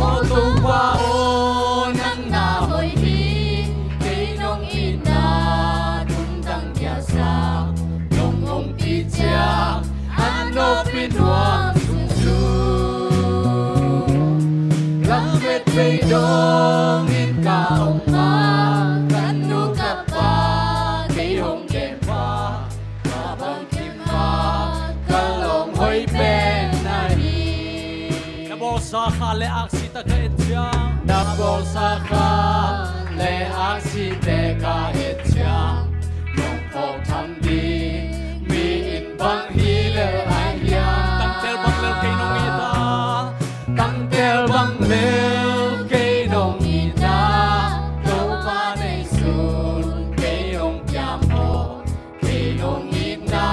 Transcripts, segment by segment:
O tuwa o nang nahoy hi kay nung ina tundang biasa nung umpitya ano pinwang sungsu langit beidong in kaong ma kanu kapa kay hong kepa kabang kima kalong hoy pen Nabolsa ka leak si taga-ityang Nabolsa ka leak si taga-ityang Nung pagtamdi miin bang hila ayang Tangtel bang lel kay nung ita Tangtel bang lel kay nung ita Tau panay sun kay nung piamo Kay nung ita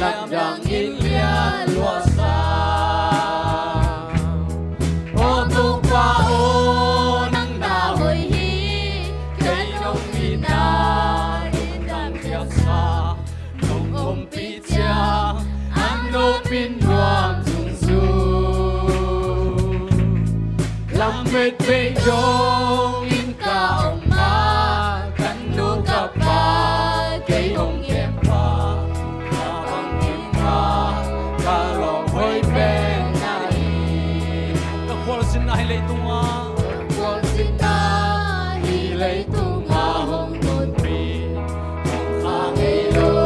Landang ilya luasa Pinduang sungsu Lamit beidong in kaong ma Kanu kapag kayong kepa Kabang kita kalong hoy penari Kakwal sinahilay tunga Kakwal sinahilay tunga hong tunpi Ang kangilo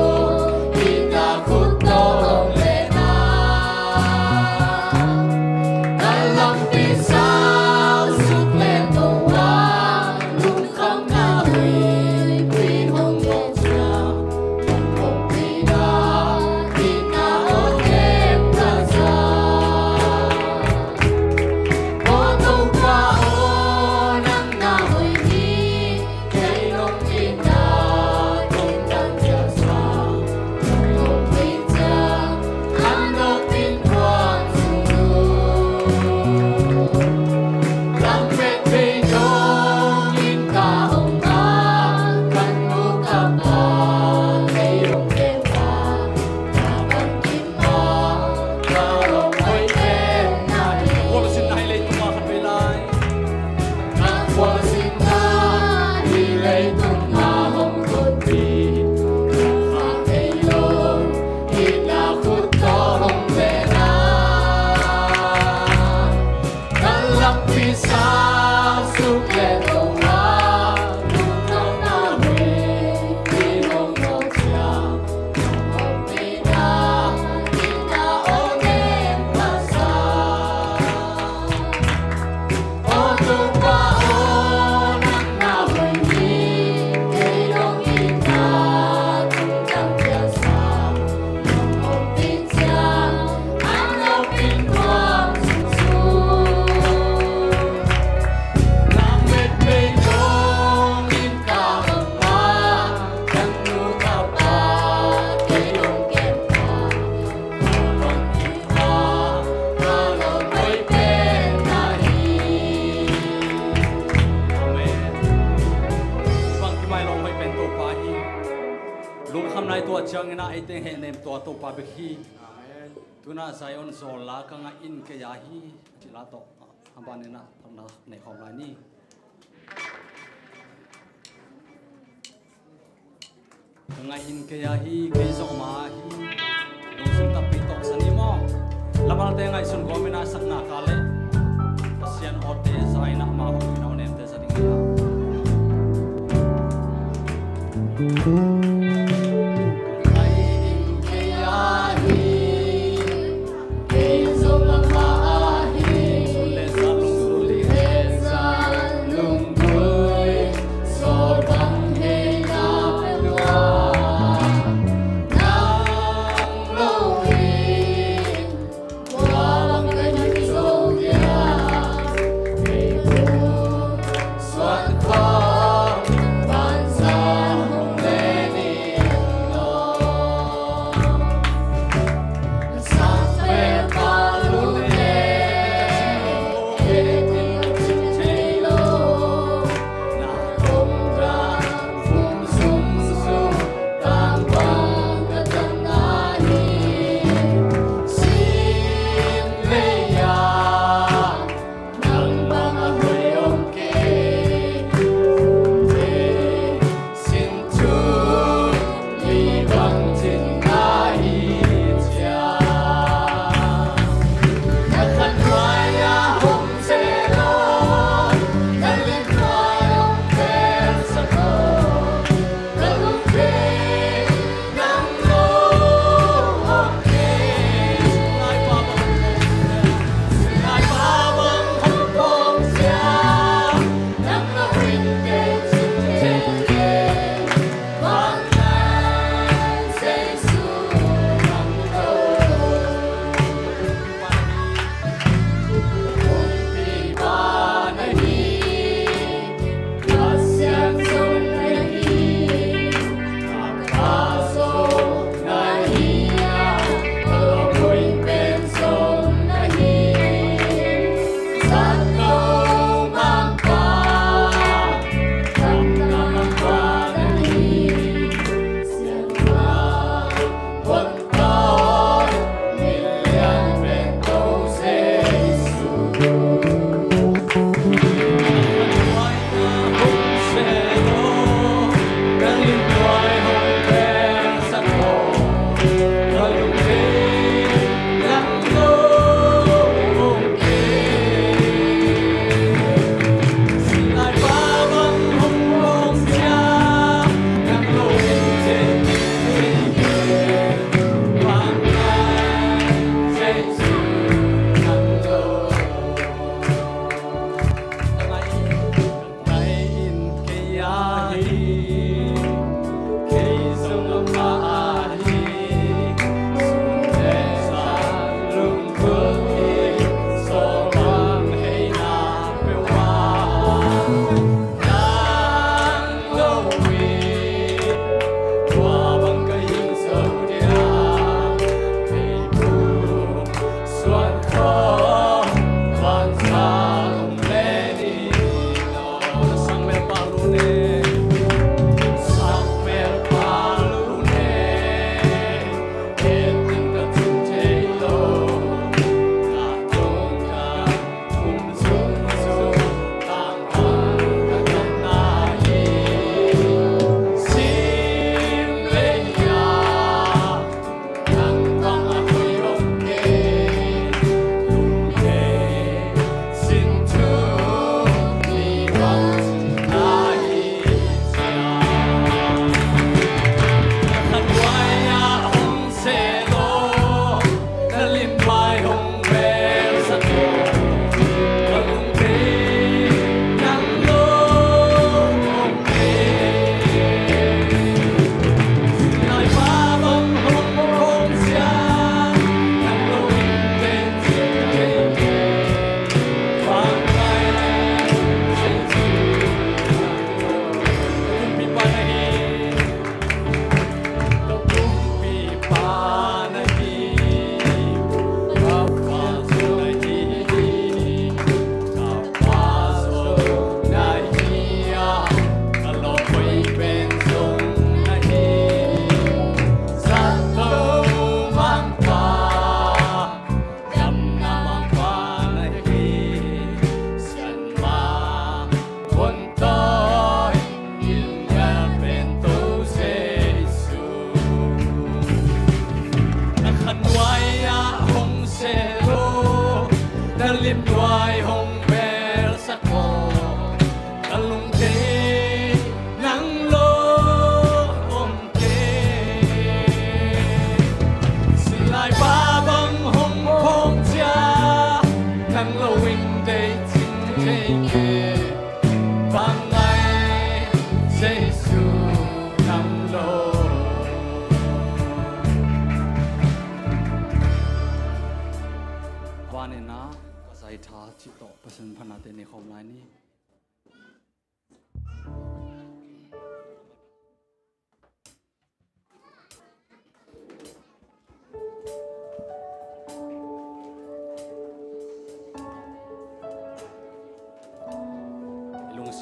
hinakutong Tuna Zion Zola kanga in kayahi chilato ambanena pamna ne khomlani kanga in kayahi kaisok mahi dongsim tapitok sanimo lamal te ngai sun gomina sakna kale asian ote zaina ma ho pinau nem te sadinga Hãy subscribe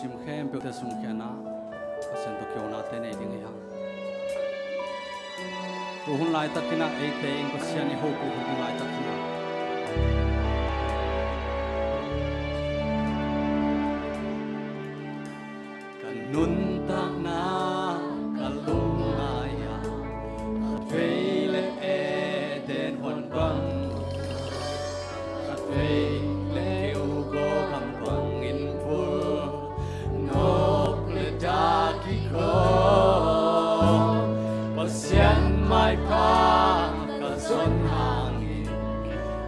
sim khem pe te sum khana asen to kyo na te nei ding ya to hun lai takina e te in ko siani ho ku hun lai takina kan nun tak na kalung aya veile e den hon bang veile u go kam bang in phul Pasian mai pa kalson hangin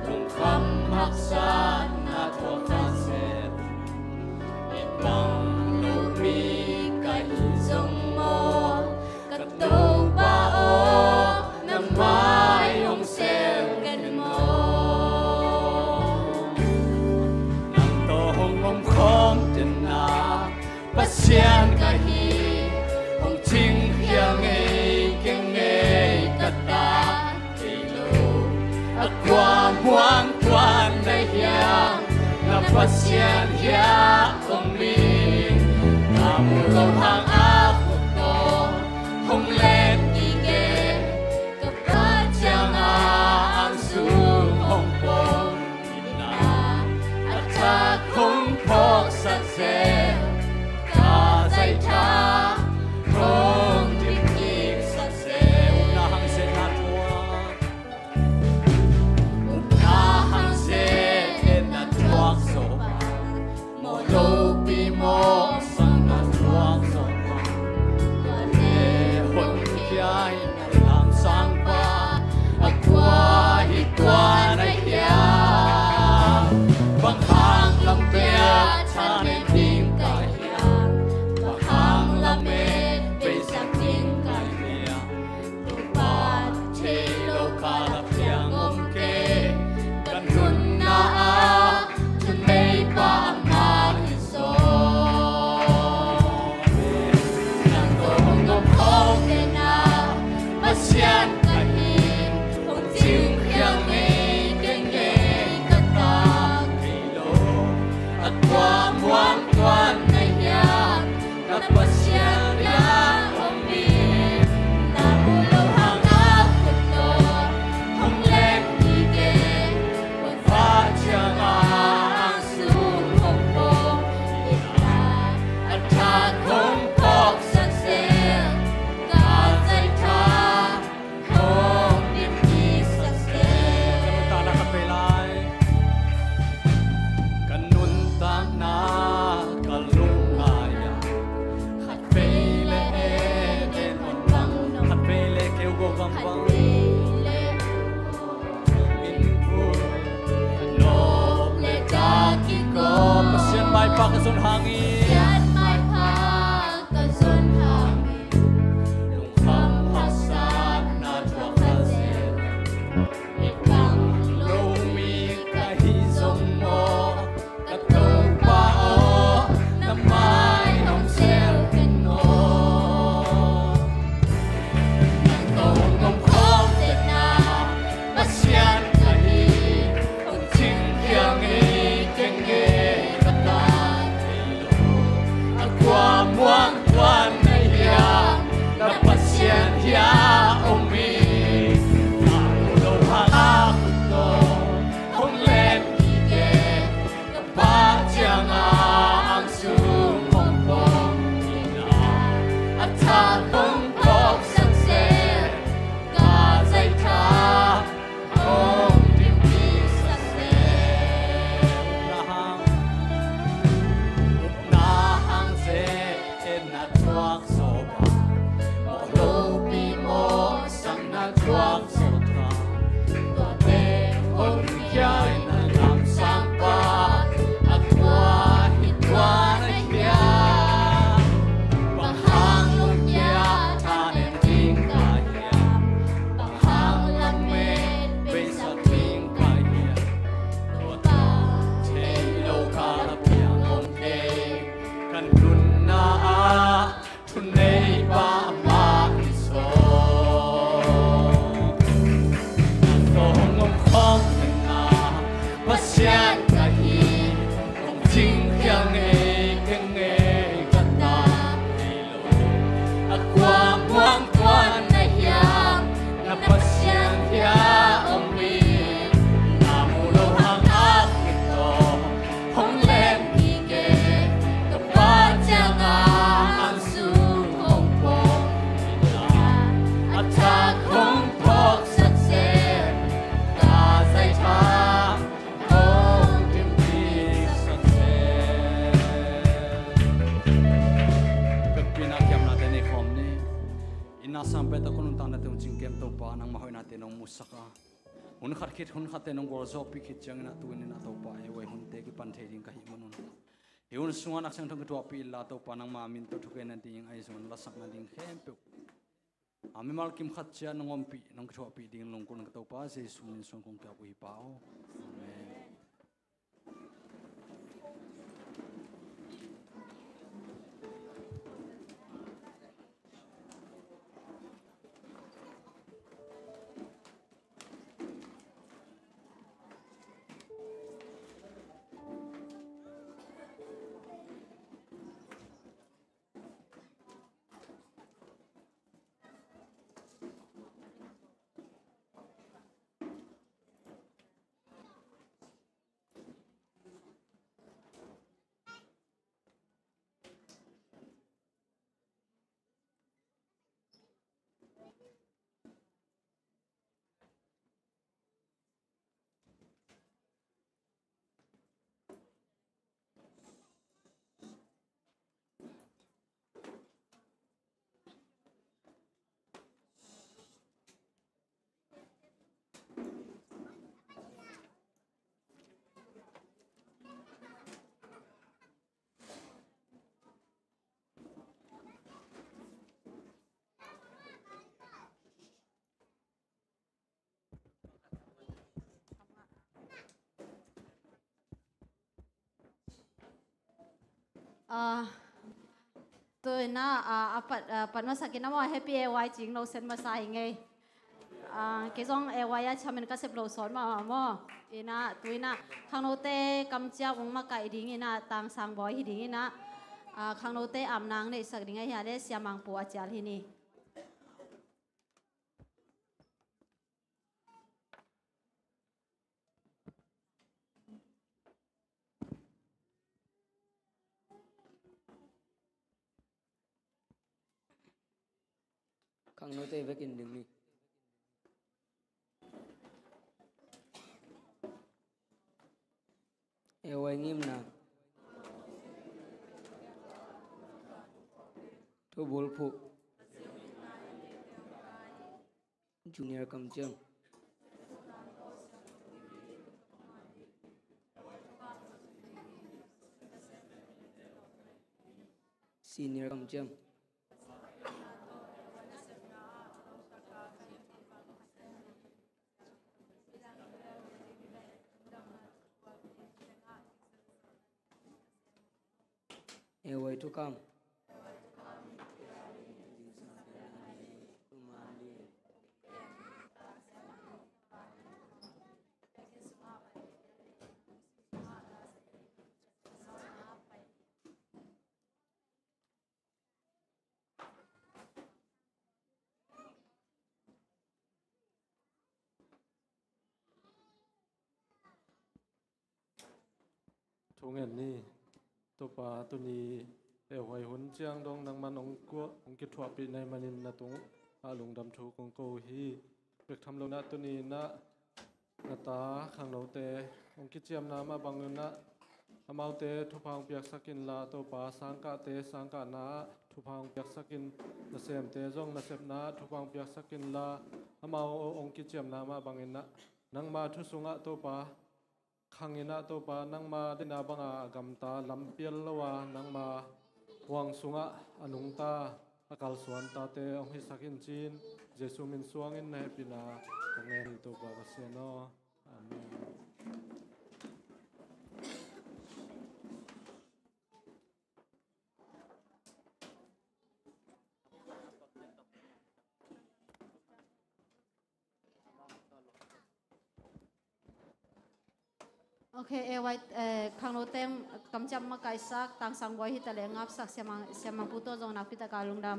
kung kamaksan na tuwakanset ibang lumi kahizong mo katong bao na mayong selgan mo nang tohong omkom din na pasian kahi ong ting hiang qua muang quan đại hiang là pasian hia ông mình nam lâu hàng áp to không lên đi nghe cấp ba chàng ang xuống hồng bông na ta không phok sắc xe cả dây cha không tìm kiếm sắc xe na hang xe na lâu bị mò sang na tuang so mai pa ka sun hangin Sian mai pa ka sun hangin lung kham hasat na chua khazel Ipang lo mi ka hi zong mo ka to pa o na mai hong sel ken no to ngom khom te na ma sian ka hi ong ching kyang e keng e ka ta aqua muang tuan na ya na pasien ya ong mi na ulo ha to hong len ki ke ka pa chiang ang su hong bong ina at ta hong pok sang se ka zai tha hong dim pi sa se na hang se en na chuak so ba mo lo pi mo sang na chuak so tha to te hong kya na lam sang pa aqua hitwa na kya bahang lung ya tha nem ting ka ya bahang lam me be sa ting ka ya to ta che lo ka la piang om ke kan lun na a thun nei ba ma hi so to ngom khom na pa sian ka hi ong ching kyang e keng e ka ta ei lo aqua muang tuan na hiam na pa sian hia ong mi na mu lo hang a to hong len ki ke ka pa chang a ang su hong pong ina at ta hong pok sak se ka zai tha hong dim pi sak se pek pinakyam natin ni khom ni ina sampai ta kunun ta natin chingkem to pa nang mahoy natin ang musaka hun khat khit hun khat tenong gol zo pi khit chang na tuin na to pa e wai hun te ki pan the ding ka hi munun hiun sunga nak sang thong to pi la to pa nang ma min to thuken na ding ai zon la sak na ding khem pe ami mal kim khat cha nangom pi nang thwa pi ding long kun ka to pa se sumin song kong ka wi pao amen tôi na pat ma sakin mo happy ay ching lo sen ma sai nge cái dòng ay ya chamen ka sep lo son ma mo ina tôi na khang no te kam chia ong ma kai ding ina tang sang boy hi ding ina khang no te am nang ne sak ding ai ha le siamang pu achal hi ni khang nói tê với kinh đừng đi eo anh im nào thôi bố phụ junior cầm chương senior kam chiang AY to come Thung en ni to pa tu ni e hoi hun chiang dong nang man ong ko ong ki thua pi nai manin na tung a lung dam thu kong ko hi pek tham lo na tu ni na na ta khang no te ong ki chiam na ma bang na amau te thu phang piak sakin la to pa sangka te sangka na thu phang piak sakin na sem te jong na sep na thu phang piak sakin la amau ong ki chiam na ma bangin na nang ma thu sunga to pa khangina to pa nang ma dina banga gamta lampial lawa nang ma wang sunga anung ta akal suan ta te ong hi sakin chin jesu min suangin na pina kangen to pa kaseno amen. Okay, AY khang no tem kam cham ma kai sak tang sang boy hi ta le ngap sak semang puto jong na pita kalung dam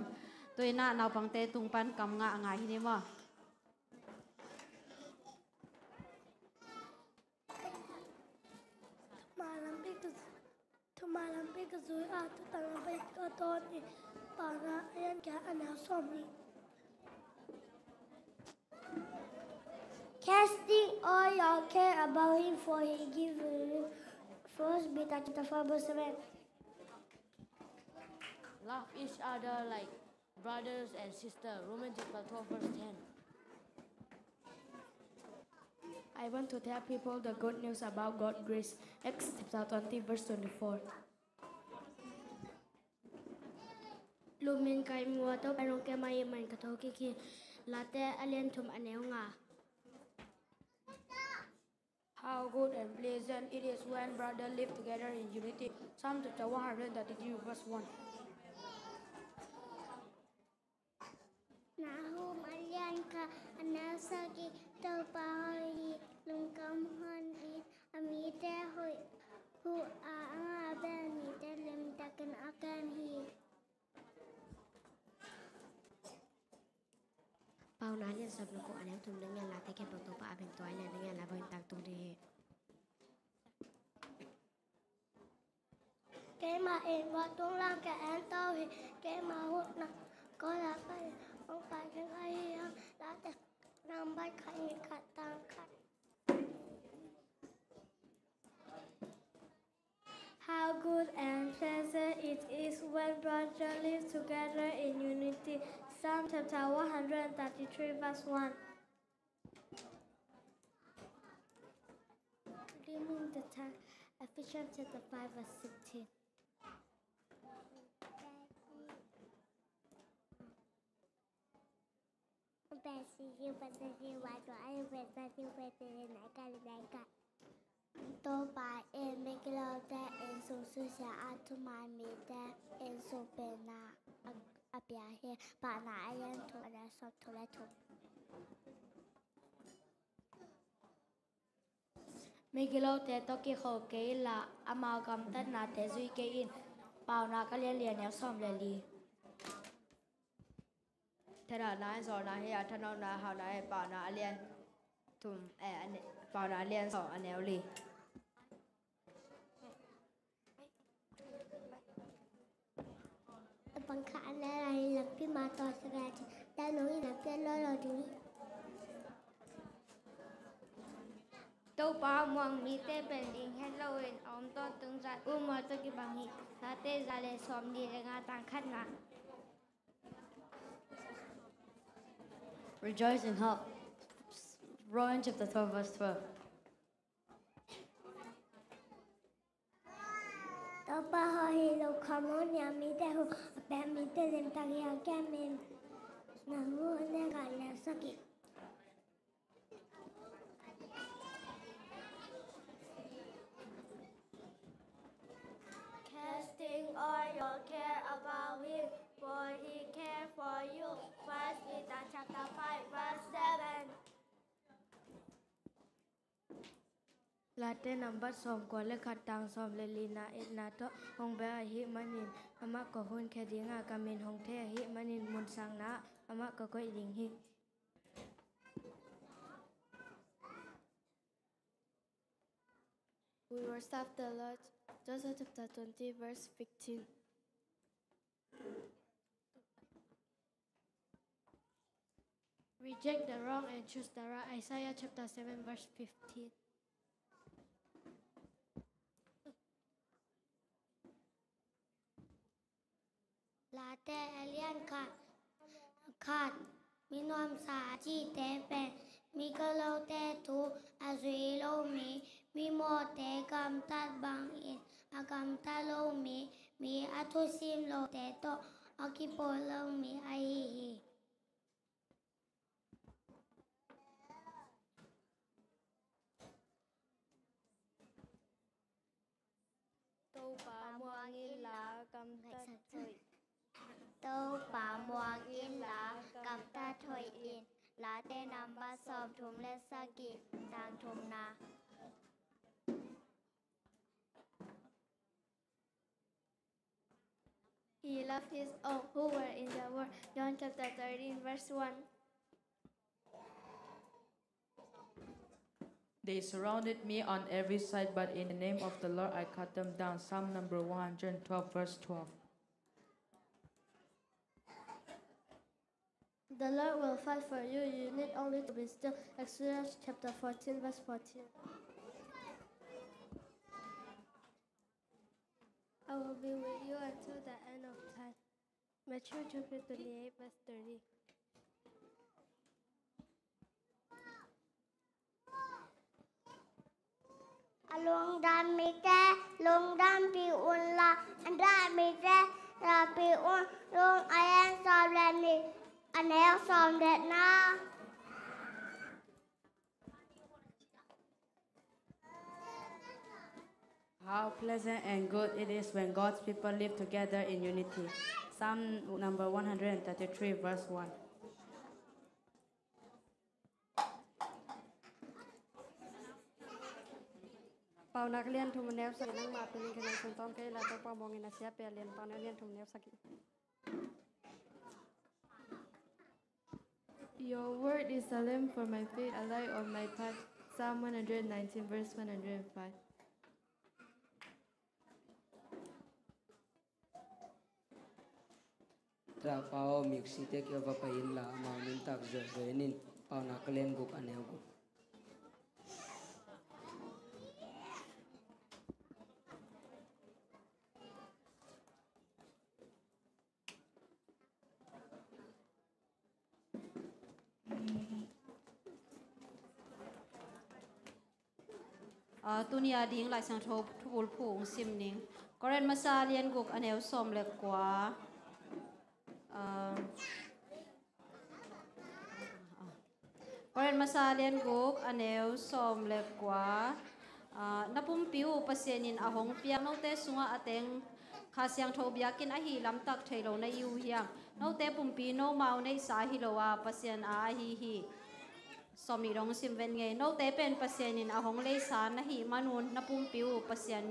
tuina naw pang te tung pan kam nga nga hi ni ma Malam pe ka zui a tu tang pe ka ton ni pa na ayan ka ana som ni casting all your care about him for he give you first beta chapter 4 verse 7. Love each other like brothers and sisters. Romans chapter 12 verse 10. I want to tell people the good news about God's grace. Acts chapter 20 verse 24. Lumin kai mua to parong ke mai man ka to ki late alien thum aneu nga. How good and pleasant it is when brothers live together in unity. Psalm chapter 133 verse 1. Nahu malian ka anasa ki to pahoi lungkam hon I amite hoi hu a anga ben ni te lem takan akan hi. Pau na liên sập nó cũng anh em thùng đứng nghe là cái kẹp đầu ba bên toái này đứng nghe là bên tàng tung đi Cái mà em vào tung lang cái em tao thì cái mà hút nè có là cái không phải cái ai đã được nằm bắt khai như cả tăng khai. How good and pleasant it is when brothers live together in unity. Psalm chapter 133 verse 1. Reading the text, Ephesians chapter 5 verse 16. Tô bài em mấy cái lâu ta em xuống sư xa á thu mai mì ta em xuống bề nà à bia hiền bà nà em thu ra sọt thu lại thu. Miguelo te toki kho ke la amalgam ta na te zui ke in pau na ka lia lia ne som le li. thế là nãy giờ nãy hiện thân ông là hào nãy bảo nãy liên thùng anh bảo nãy liên sổ anh éo lì Bằng khả này là cái mà tỏ ra ta nói là cái đó là gì. Tâu pa muang mi te pending hello in om to tung za umar to ki bangi sa te za le som ni nga tang khat na. Rejoice in hope. Romans chapter 12 verse 12. Tao pa hi lo khamon ya mi te hu pe mi te lim ta ya ke mi na mu ne ga le saki Casting all your care about him, for he cared for you. First Peter chapter 5 verse 7. Latte number som ko le khatang som le lina et na to hong ba hi manin ama ko hun khe dinga kamin hong the hi manin mun sang na ama ko koi ding hi. We were served the Lord. Joseph chapter 20 verse 15. Reject the wrong and choose the right. Isaiah chapter 7 verse 15. Latte alien kat minom sa chi te pe mi ka lo te tu azui lo mi mo te kam tat bang in agam ta lo mi atu sim lo te to akipo lo mi ai hi Tô bà muang in lá cầm tất thôi. Tô bà muang in lá cầm ta thôi in lá te nam ba som thum le sa ki tang thum na He loved his own who were in the world. John chapter 13 verse 1. They surrounded me on every side, but in the name of the Lord I cut them down. Psalm number 112 verse 12. The Lord will fight for you. You need only to be still. Exodus chapter 14 verse 14. I will be with you until the end of time. Matthew chapter 28 verse 30. Along dam mi te long dam pi un la andra mi te la pi un long ayan som le ni anel som det na How pleasant and good it is when God's people live together in unity. Psalm number 133 verse 1. Pau nak lian thum neu sa nang ma pin kan sun tom ke la to pa mong ina sia pe lian pau na lian thum neu saki. Your word is a lamp for my feet, a light on my path. Psalm 119 verse 105. Tra pao mix si te ke va pain la ma min tak zo nin pau nak lian guk aneu guk. Tunia ding lai sang thop thul phung sim ning koren masa lian guk aneu som le kwa koren masa lian guk aneu som le kwa napum piu pasienin ahong piang no te sunga ateng kha siang tho biakin a hi lam tak thailo na yu hiang no te pumpi no mau nei sa hi lowa pasien a hi somi rong sim ven nge no te pen pasienin ahong le sa na hi manun napum piu pasien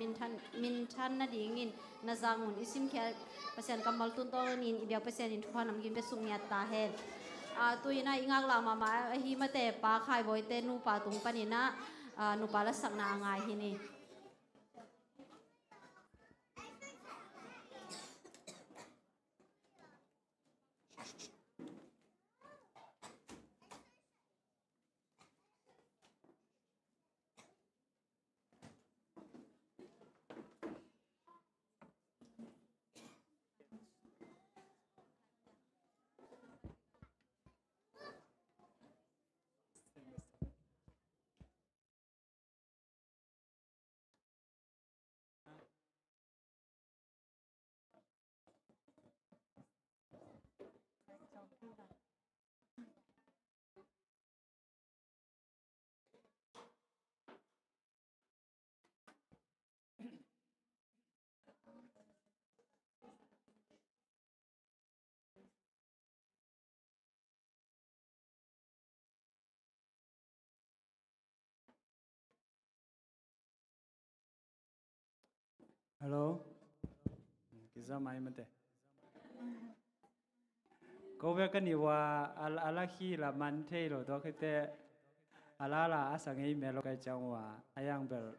min than na dingin na zangun isim khel pasien kamal tun to nin ibyak pasienin thuanam gin be sung ya ta hen tuina ingak la mama hi mate pa khai boy te nu pa tung panina nu pa la sak na ngai hi ni Hello. Kisa mai mate. Ko be kan iwa ala khi la man the lo to khite ala la asangai me lo kai changwa ayang bel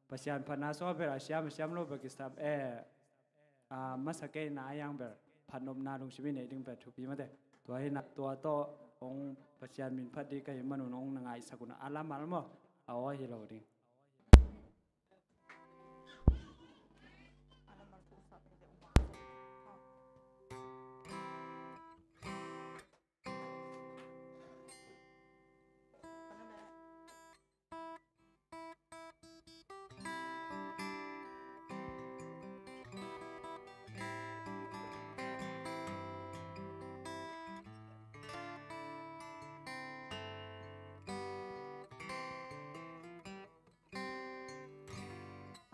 pasian phana so ber siam lo Pakistan masake na ayang ber phanom na lung sibi nei ding pe thu pi mate to hi na to to ong pasian min phadi kai manu nong na ngai sakuna ala mal mo awa hi lo ding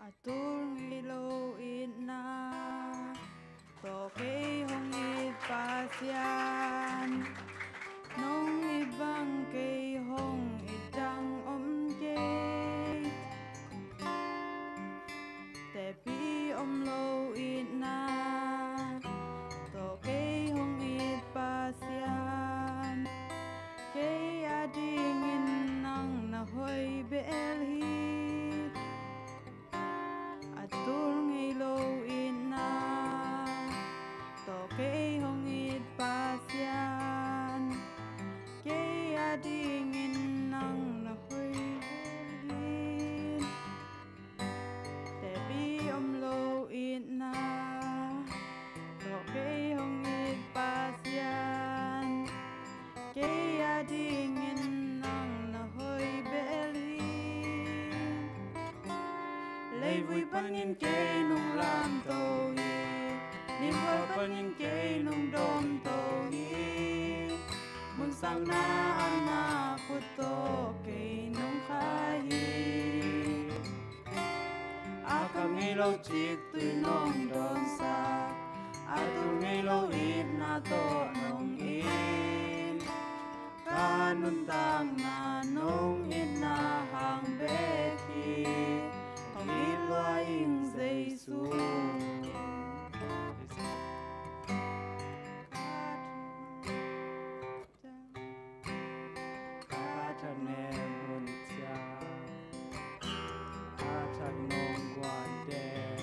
Atul ngilo ina to kay hong ipasyan nung ibang kay hong idang omjay tepi omlo ina to kay hong ipasyan kay adingin nang nahoy belhi Atul ngilo ina to kay hong ipasyan kay adingin nang nahoy belhin tepi omlo ina to kay hong ipasyan kay adingin nang nahoy belhin Lay vui panin kay nung lam to hi Nim hoa panin kay nung dom to hi Mun sang na anak ko to kay nung khahi Akam ngilo chik tuy nung don sa Atul ngilo it na to nung in Kanun tang na nung in na hang beki Loaing Giêsu Katane muncha Katang nong quan đen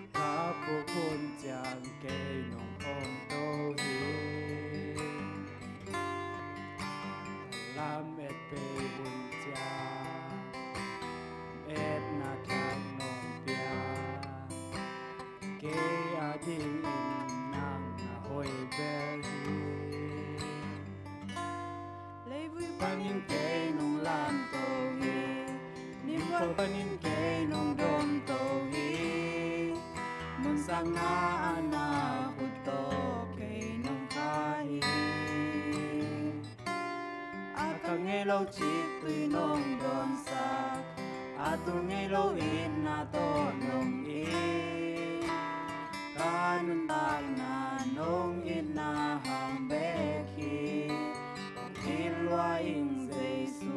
Kapu kun chang kay nong hong to hi Lam et pe muncha et na thang nong pia ke ading in nang na hoi bel hi lei vui panin ke nong lam to hi nim hoa panin ke nong dom to hi mun sang na ana hut to ke nong khai akang nghe lâu chik tuy nong don sa Atul ngilo in na to nung in Kanun tang na nung in na hang beki Kong ilwa in Giêsu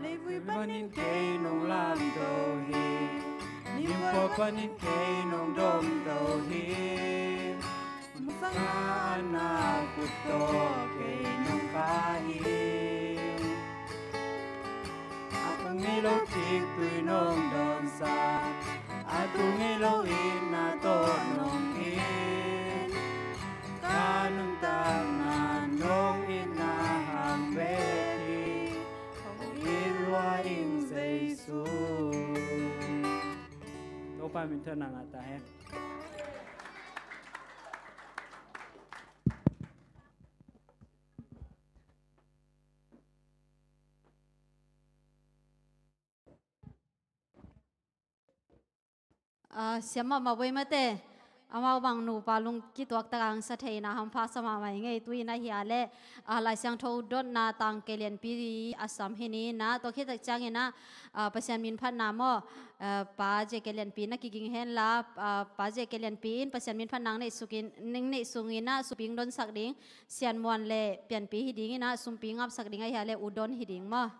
Lay vui panin kay nung lam to hi Nim hoa panin kay nung dom to hi Musang anak ko to kay nung kahit Akang ngilo chik tuy nung don sa Atul ngilo in na to nung in Kanung tang na nung in na hang beki Kong ilwa in Giêsu Tô pa mình thân nàng ata he Siapa mau buat mate, amau bang nu palung kita waktu ang sathai na hampa sama mai ngai tui na hiale lai siang thau dot na tang kelian piri asam hini na to kita changi na pasian min phan na mo pa je kelian pi na kiging hen la pa je kelian pin pasian min phan nang nei sukin ning nei sungin na suping don sak ding sian mon le pian pi hiding na sumping ap sak ding ai hiale udon hiding mo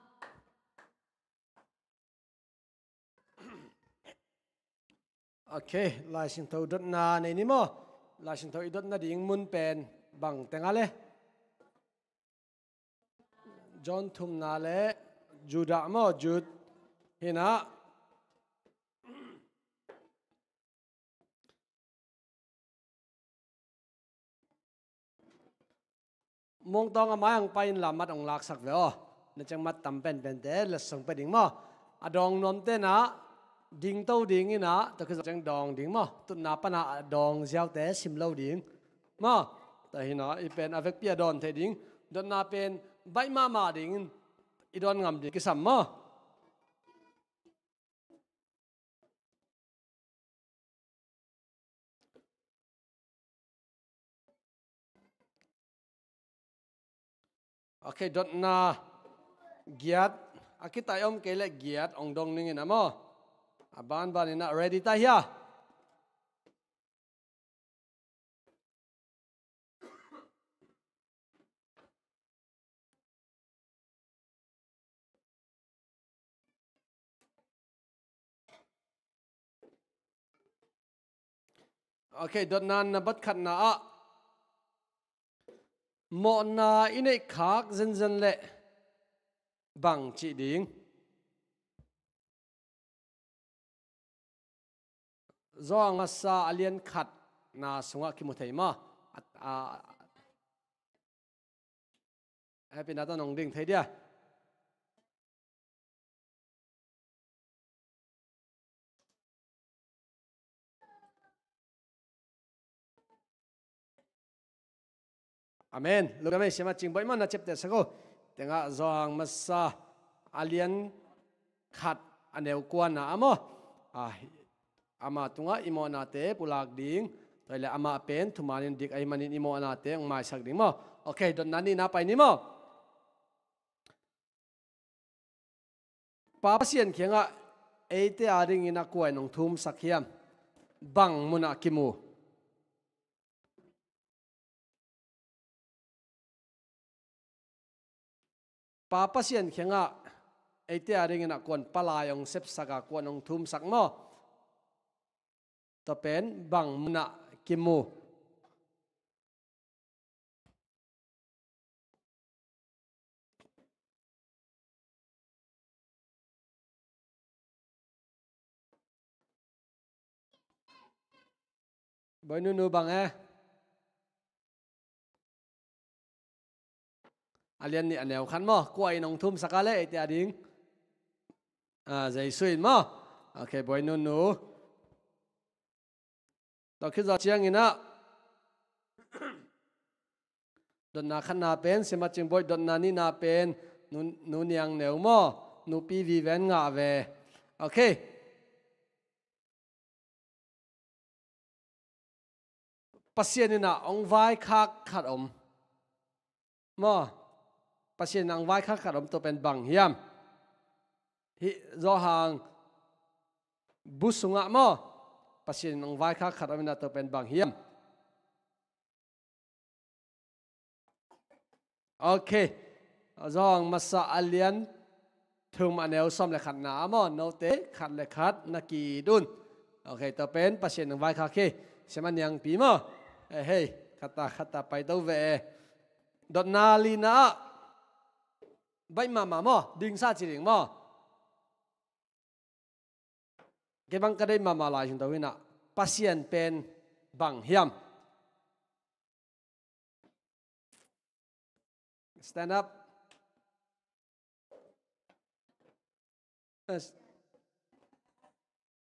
Okay, lai sin thau dot na nei ni mo. Lai sin thau I dot na ding mun pen bang tengale. John thum na le Judah mo Jud hina mong tong amai ang pain lamat ong laksak veo na chang mat tampen pente lesong pe ding mo adong nom te na ding tau ding ina to ke chang dong ding mo tut na pa na dong ziao te sim lo ding mo ta hina I pen avek pia don the ding don na pen bai ma ding I don ngam ding ki sam mo okay dot na giat akita yom kele giat ong dong ning ina mo aban ban ina ready ta ya okay dot na bat khat na a mo na inei khak zen le bang chi ding zong asa alien khat na sunga ki mu thei ma happy na ta nong ding thei dia amen lu kami sema ching boy man na chepte sako tenga zong masa alien khat aneu kwan na amo ama tunga imo na te pulak ding toile ama pen thumanin dik ai manin imo na te ong mai sak ding mo okay don nani na pai ni mo pa pasien khenga eite aring ina kwai nong thum sakhiam bang muna kimu pa pasien khenga eite aring ina kon palayong sep saka kon nong thum sak mo to pen bang muna kimu boy nu bang alian ni aneu khan mo kwai nong thum sakale eite ading zai suin mo okay boy nu to khi za chiang ina don na khan na pen sema ching boy don na ni na pen nu niang neu mo nu pi vi ven nga ve okay pasien ina ong vai khak khat om mo pasien ang vai khak khat om to pen bang hiam hi zo hang busunga mo pasien ang vai khak khat om na to pen bang hiam okay zong masa alian thum aneu som le khat na mo no te khat le khat na ki dun okay to pen pasien ang vai khak ke seman yang pi mo hey kata pai tau ve dot na li na bai ma mo ding sa chi ding mo ke bang ka dai ma la jin tau ina pasien pen bang hiam stand up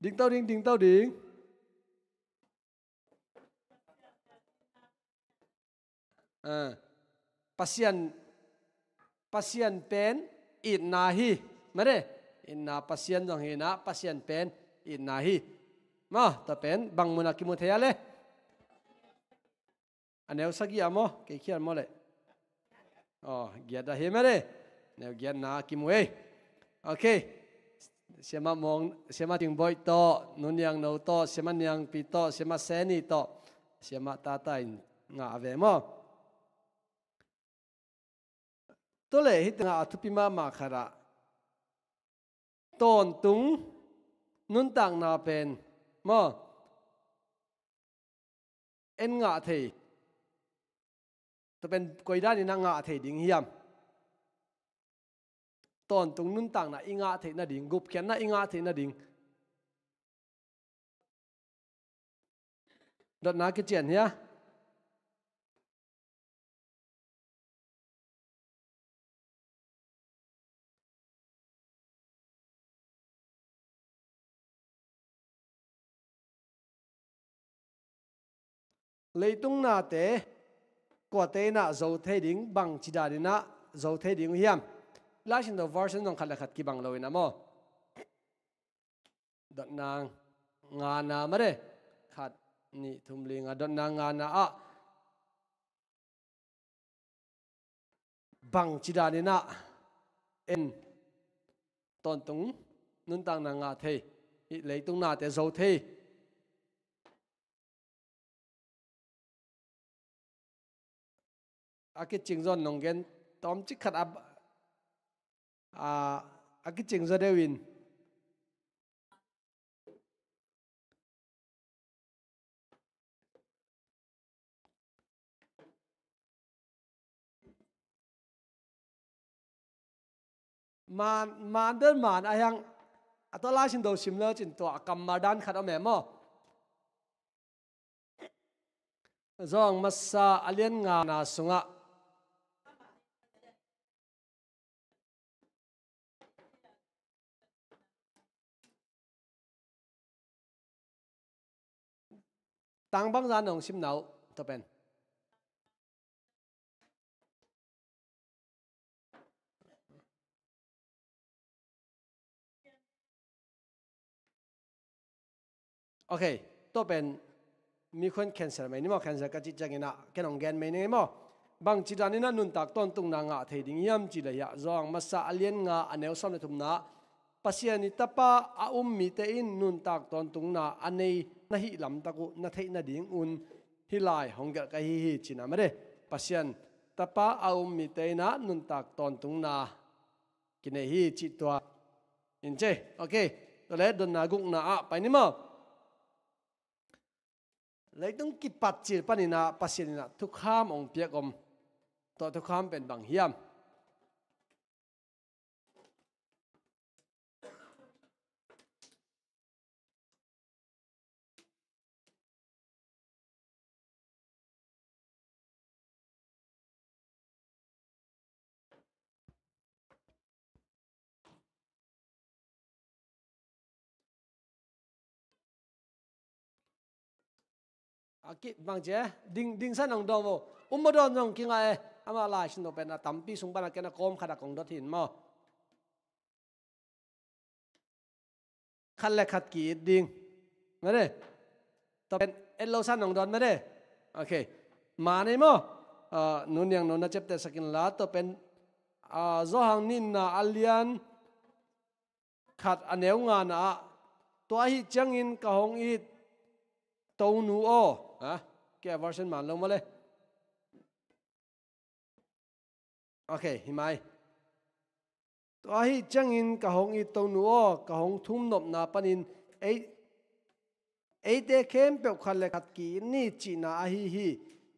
ding tau ding pasien pen in na hi mare in na pasien jong hi na pasien pen in na hi ma ta pen bang muna ki mu thea le aneu sagi amo ke khian mo le gia da hi mare neu gia na ki mu ei okay sema ting boy to nun yang no to sema nyang pi to sema seni to sema tata in nga ave mo to le hit nga athupi ma khara ton tung nun tang na pen mà en ngã thầy tôi bên quay ra thì năng ngã thầy đình hiểm tòn tung nun tang na inga thầy na đình gup khen na inga thầy na đình đợt na cái chuyện nhá lấy tung na té quả té na dầu thầy đình bằng chỉ đà đi na dầu thầy đình hiểm last in the version nong khala khat ki bang loina mo dot nang nga na mare khat ni thumling a dot nang nga na a bang chida ni na en ton tung nun tang na nga thei hi leitung na te zo thei a ki chingzon nong gen tom chi khat ab cái chuyện ra đây win man đơn man ai hang atola xin đầu sim lơ chín tọa cầm mà đan khát ở mẹ mò zong masa alien nga na sunga tăng băng ra nông sim nấu tập bên ok tập bên mi khuyên cancel mấy mà cancel cái chuyện gì nè cái nông gen mấy này mà bằng chỉ đàn nên nun tạc tôn tung na ngã thấy đình yam chỉ là ya zong masa alien ngã aneu sam le thum na pasiani tapa a mi te in nun tak ton tung na anei na hi lam taku na thei na ding un hilai hongga ka hi china mare pasian tapa a mi te na nun tak ton tung na kine hi chi to in che okay to le don na guk na a pai ni mo le tung ki pat chi panina pasianina thu kham ong piak om to thu kham pen bang hiam aki bang je ding san nong dong mo mo don nong ki ngai ama la shin no pen na tampi sung bana kena kom khada kong dot hin mo khat le khat ki ding mare to pen elo san nong don mare okay ma nei mo nun yang non na chapter sakin la to pen zo hang nin na alian khat aneu nga na to hi changin ka hong i tàu nu o cái version mà lâu mà lên ok himai to hi changin ka hong i tàu nu o ka hong thum nop na panin ei te kem pe khale khat ki ni chi na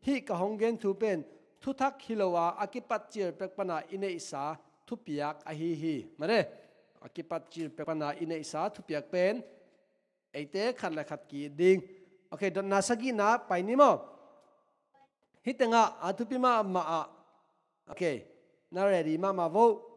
hi ka hong gen thu pen thu thak hilowa akipat chir pek pana ine isa thu piak hi mare akipat chir pek pana ine isa thu piak pen ei te khale khat ki ding okay don nasagi na paini mo hitenga atupima ma okay na ready mama vo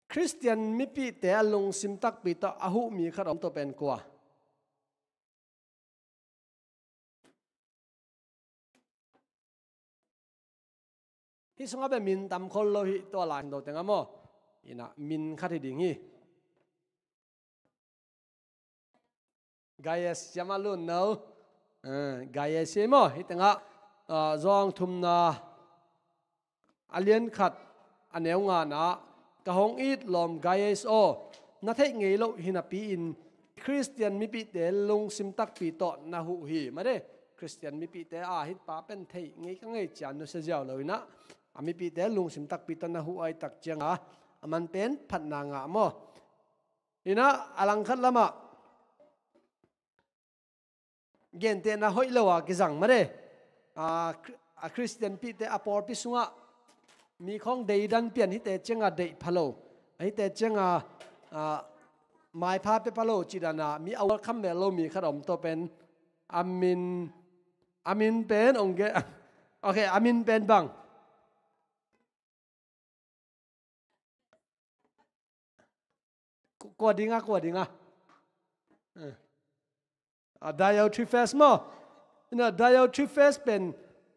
Christian mi pi te alung sim tak pi ta ahu mi kharom to pen kwa hi sunga be min tam khol lo hi to la do tenga mo ina min khati ding hi gayes yamalun no gayes mo hi tenga zong thum na alien khat aneu nga na ka hong it lom gayes o na thei ngei lo hina pi in Christian mi pi te lung sim tak pi to na hu hi ma de Christian mi pi te a hit pa pen thei ngai ka ngai chan no se jaw loina ami pi te lung sim tak pi to na hu ai tak changa aman pen phat na nga mo ina alang khat lama gen te na hoi lawa ki jang ma de a Christian pi te apor pi sunga mi khong dei dan pian hi te chenga dei phalo hi te chenga mai pha pe phalo chidana mi awal kham me lo mi kharom to pen amin pen ongge okay amin pen bang kwa dinga Diotrephes mo ina Diotrephes pen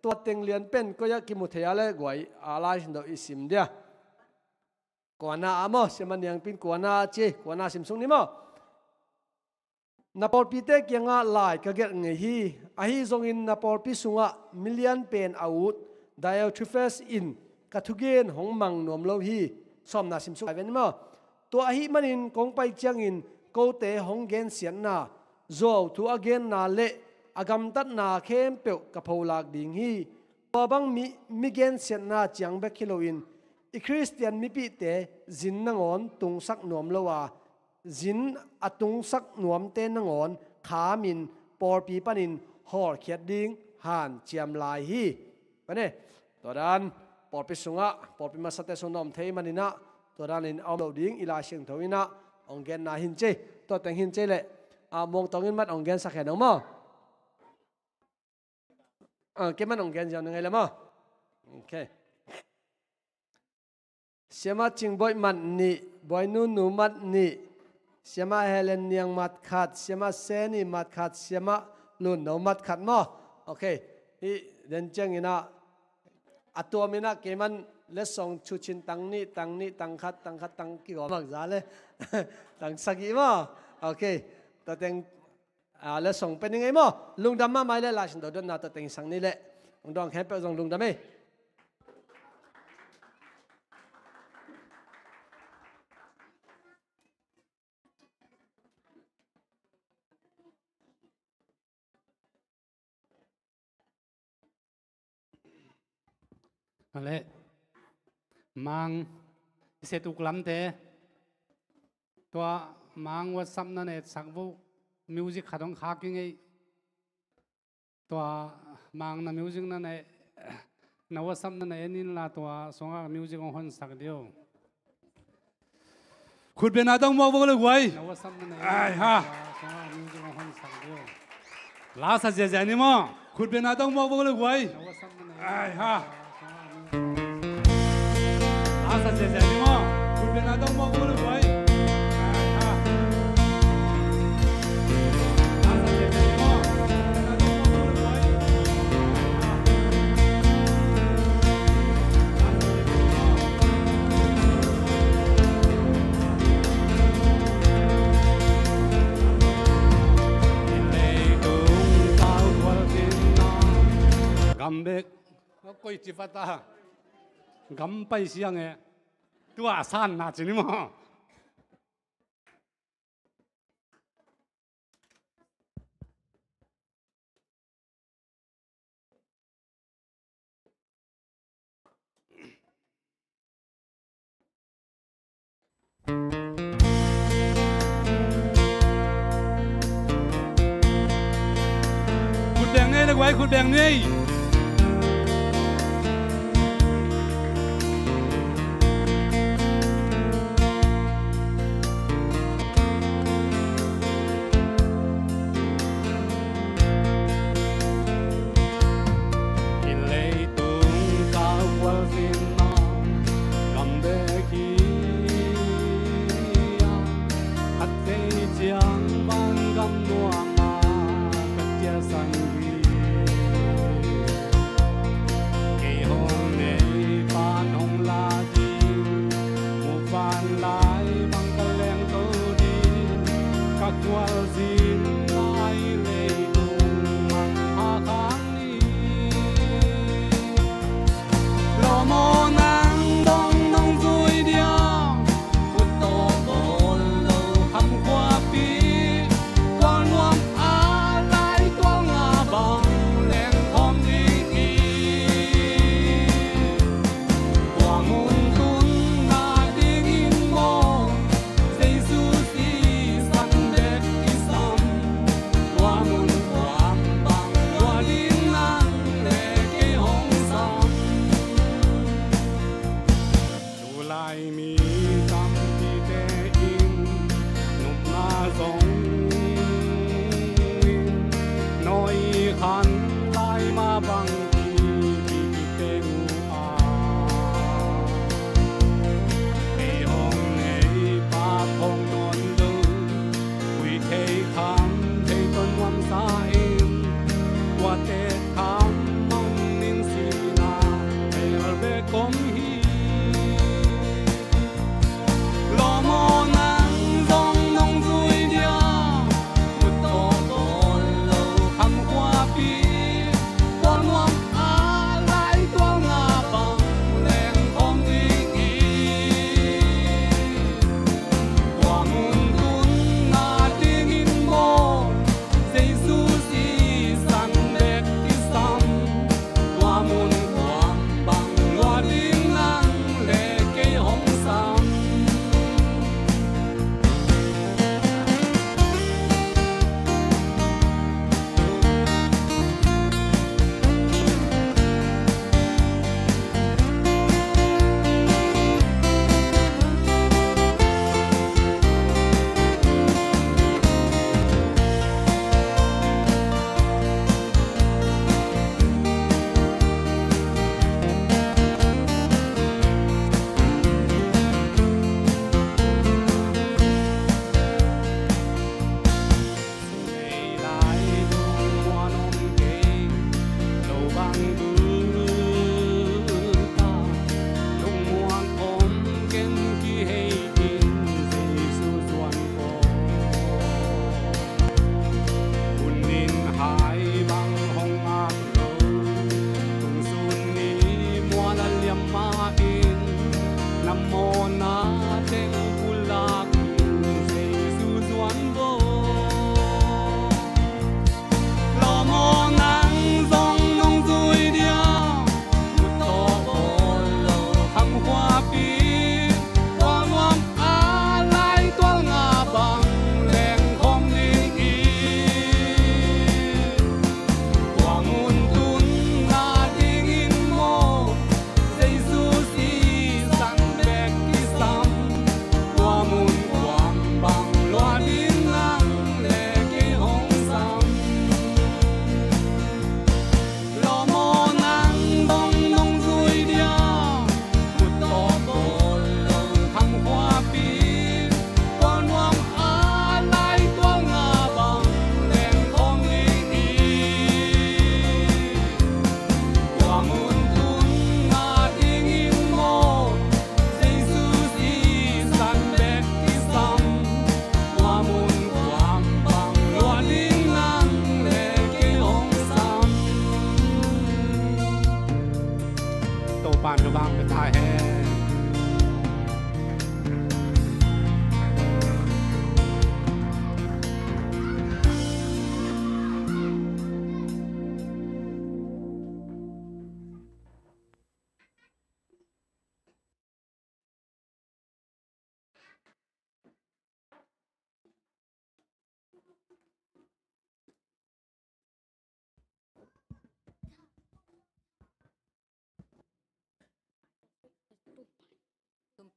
to teng lian pen ko ya ki mu thea le gwai ala hin do isim dia kwana amo seman yang pin kwana che kwana sim sung ni mo napol pite kyanga lai ka get nge hi a hi zong in napol pi sunga million pen out Diotrephes in ka thugen hong mang nom lo hi som na sim sung ven mo to a hi manin kong pai chang in ko te hong gen sian na zo thu again na le agam tat na khem pe ka pholak ding hi babang mi gen sian na chiang be kiloin i Christian mi pi te zin nangon tung sak nom lowa zin atung sak nuam te nangon khamin por pi panin hor khiat ding han chiam lai hi pane todan por pi sunga por pi masate sonom thei manina todan in aulo ding ila sing thoina onggen na hin che to teng hin che le mong tongin mat onggen sakhen mo cái mắt ông gen giàu ngày làm ok xem chinh boy mặt nị boy nu mặt nị xem Helen niang mặt khát xem Seni mặt khát xem lun nấu mặt khát mo ok hi đến chăng ina atua mina cái man let song chu chin tang khát tang ki gom mặc giá le tang sagi mo ok ta teng let song pen ngay mo lung dam ma mai le la sin do don na ta teng sang ni le ong dong khem pe jong lung dam e ale mang se tu klam te to mang wa sam na ne sakbu music khadong khak ngai to mang na music na ne na wa sam na ne nin la to songa music ong hon sak dio khut be na dong mo bo le wai na wa sam na ne ai ha songa music ong hon sak dio la sa je je ni mo khut be na dong mo bo le wai na wa sam na ne ai ha la sa je je ni mo khut be na dong mo bo le wai Gambek, koi cipata, gampai siang eh, tu asan na cini mo. Kudang ni le guai kudang ni.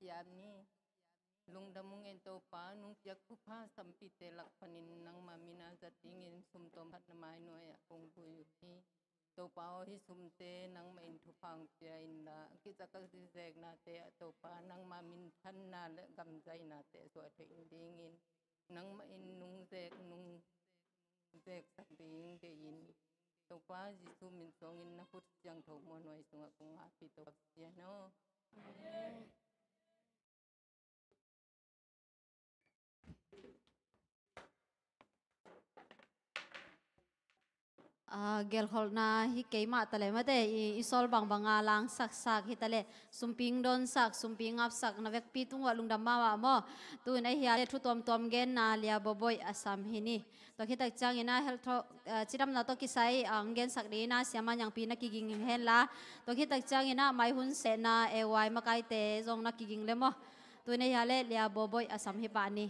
ยามนี้ลุงดำมุงเอ็นโตปานุงเจียกผู้ผ้าสัมปิเตลักพนินนังมามินาจัติเงินสุมตมพัฒนไม้หน่วยองค์ปุยที่โตปาฮิสุมเตนังมาอินทุพังเปียอินดากิจกัสิเซกนาเตโตปานังมามินพันนาและกำใจนาเตสวยเทอินดีเงินนังมาอินนุงเซกสักดิงเดยินโตปาจิสุมินสงินนักพุทธยังถูกมวนไว้สงะกงอาปิโตเสียโนเกลฮอลนาฮิเกยมาตะเลมาเตอิซอลบังบังอาลังสักฮิตะเลสุมปิงดอนสักสุมปิงอับสักนาเวกปีตุงวะลุงดัมมาวะโมตูนไอเฮียเลทุตอมตอมเกนนาเลียบบอยอสัมฮินีตอคิตักจังอินาเฮลทจิดัมนาตอกิไซอังเกนสักดีนาเสียมันยังปีนักกิงเฮนละตอคิตักจังอินาไมหุนเสนาเอวายมาไกเตจงนักกิงเลโมตูนไอเฮียเลเลียบบอยอสัมฮิปานี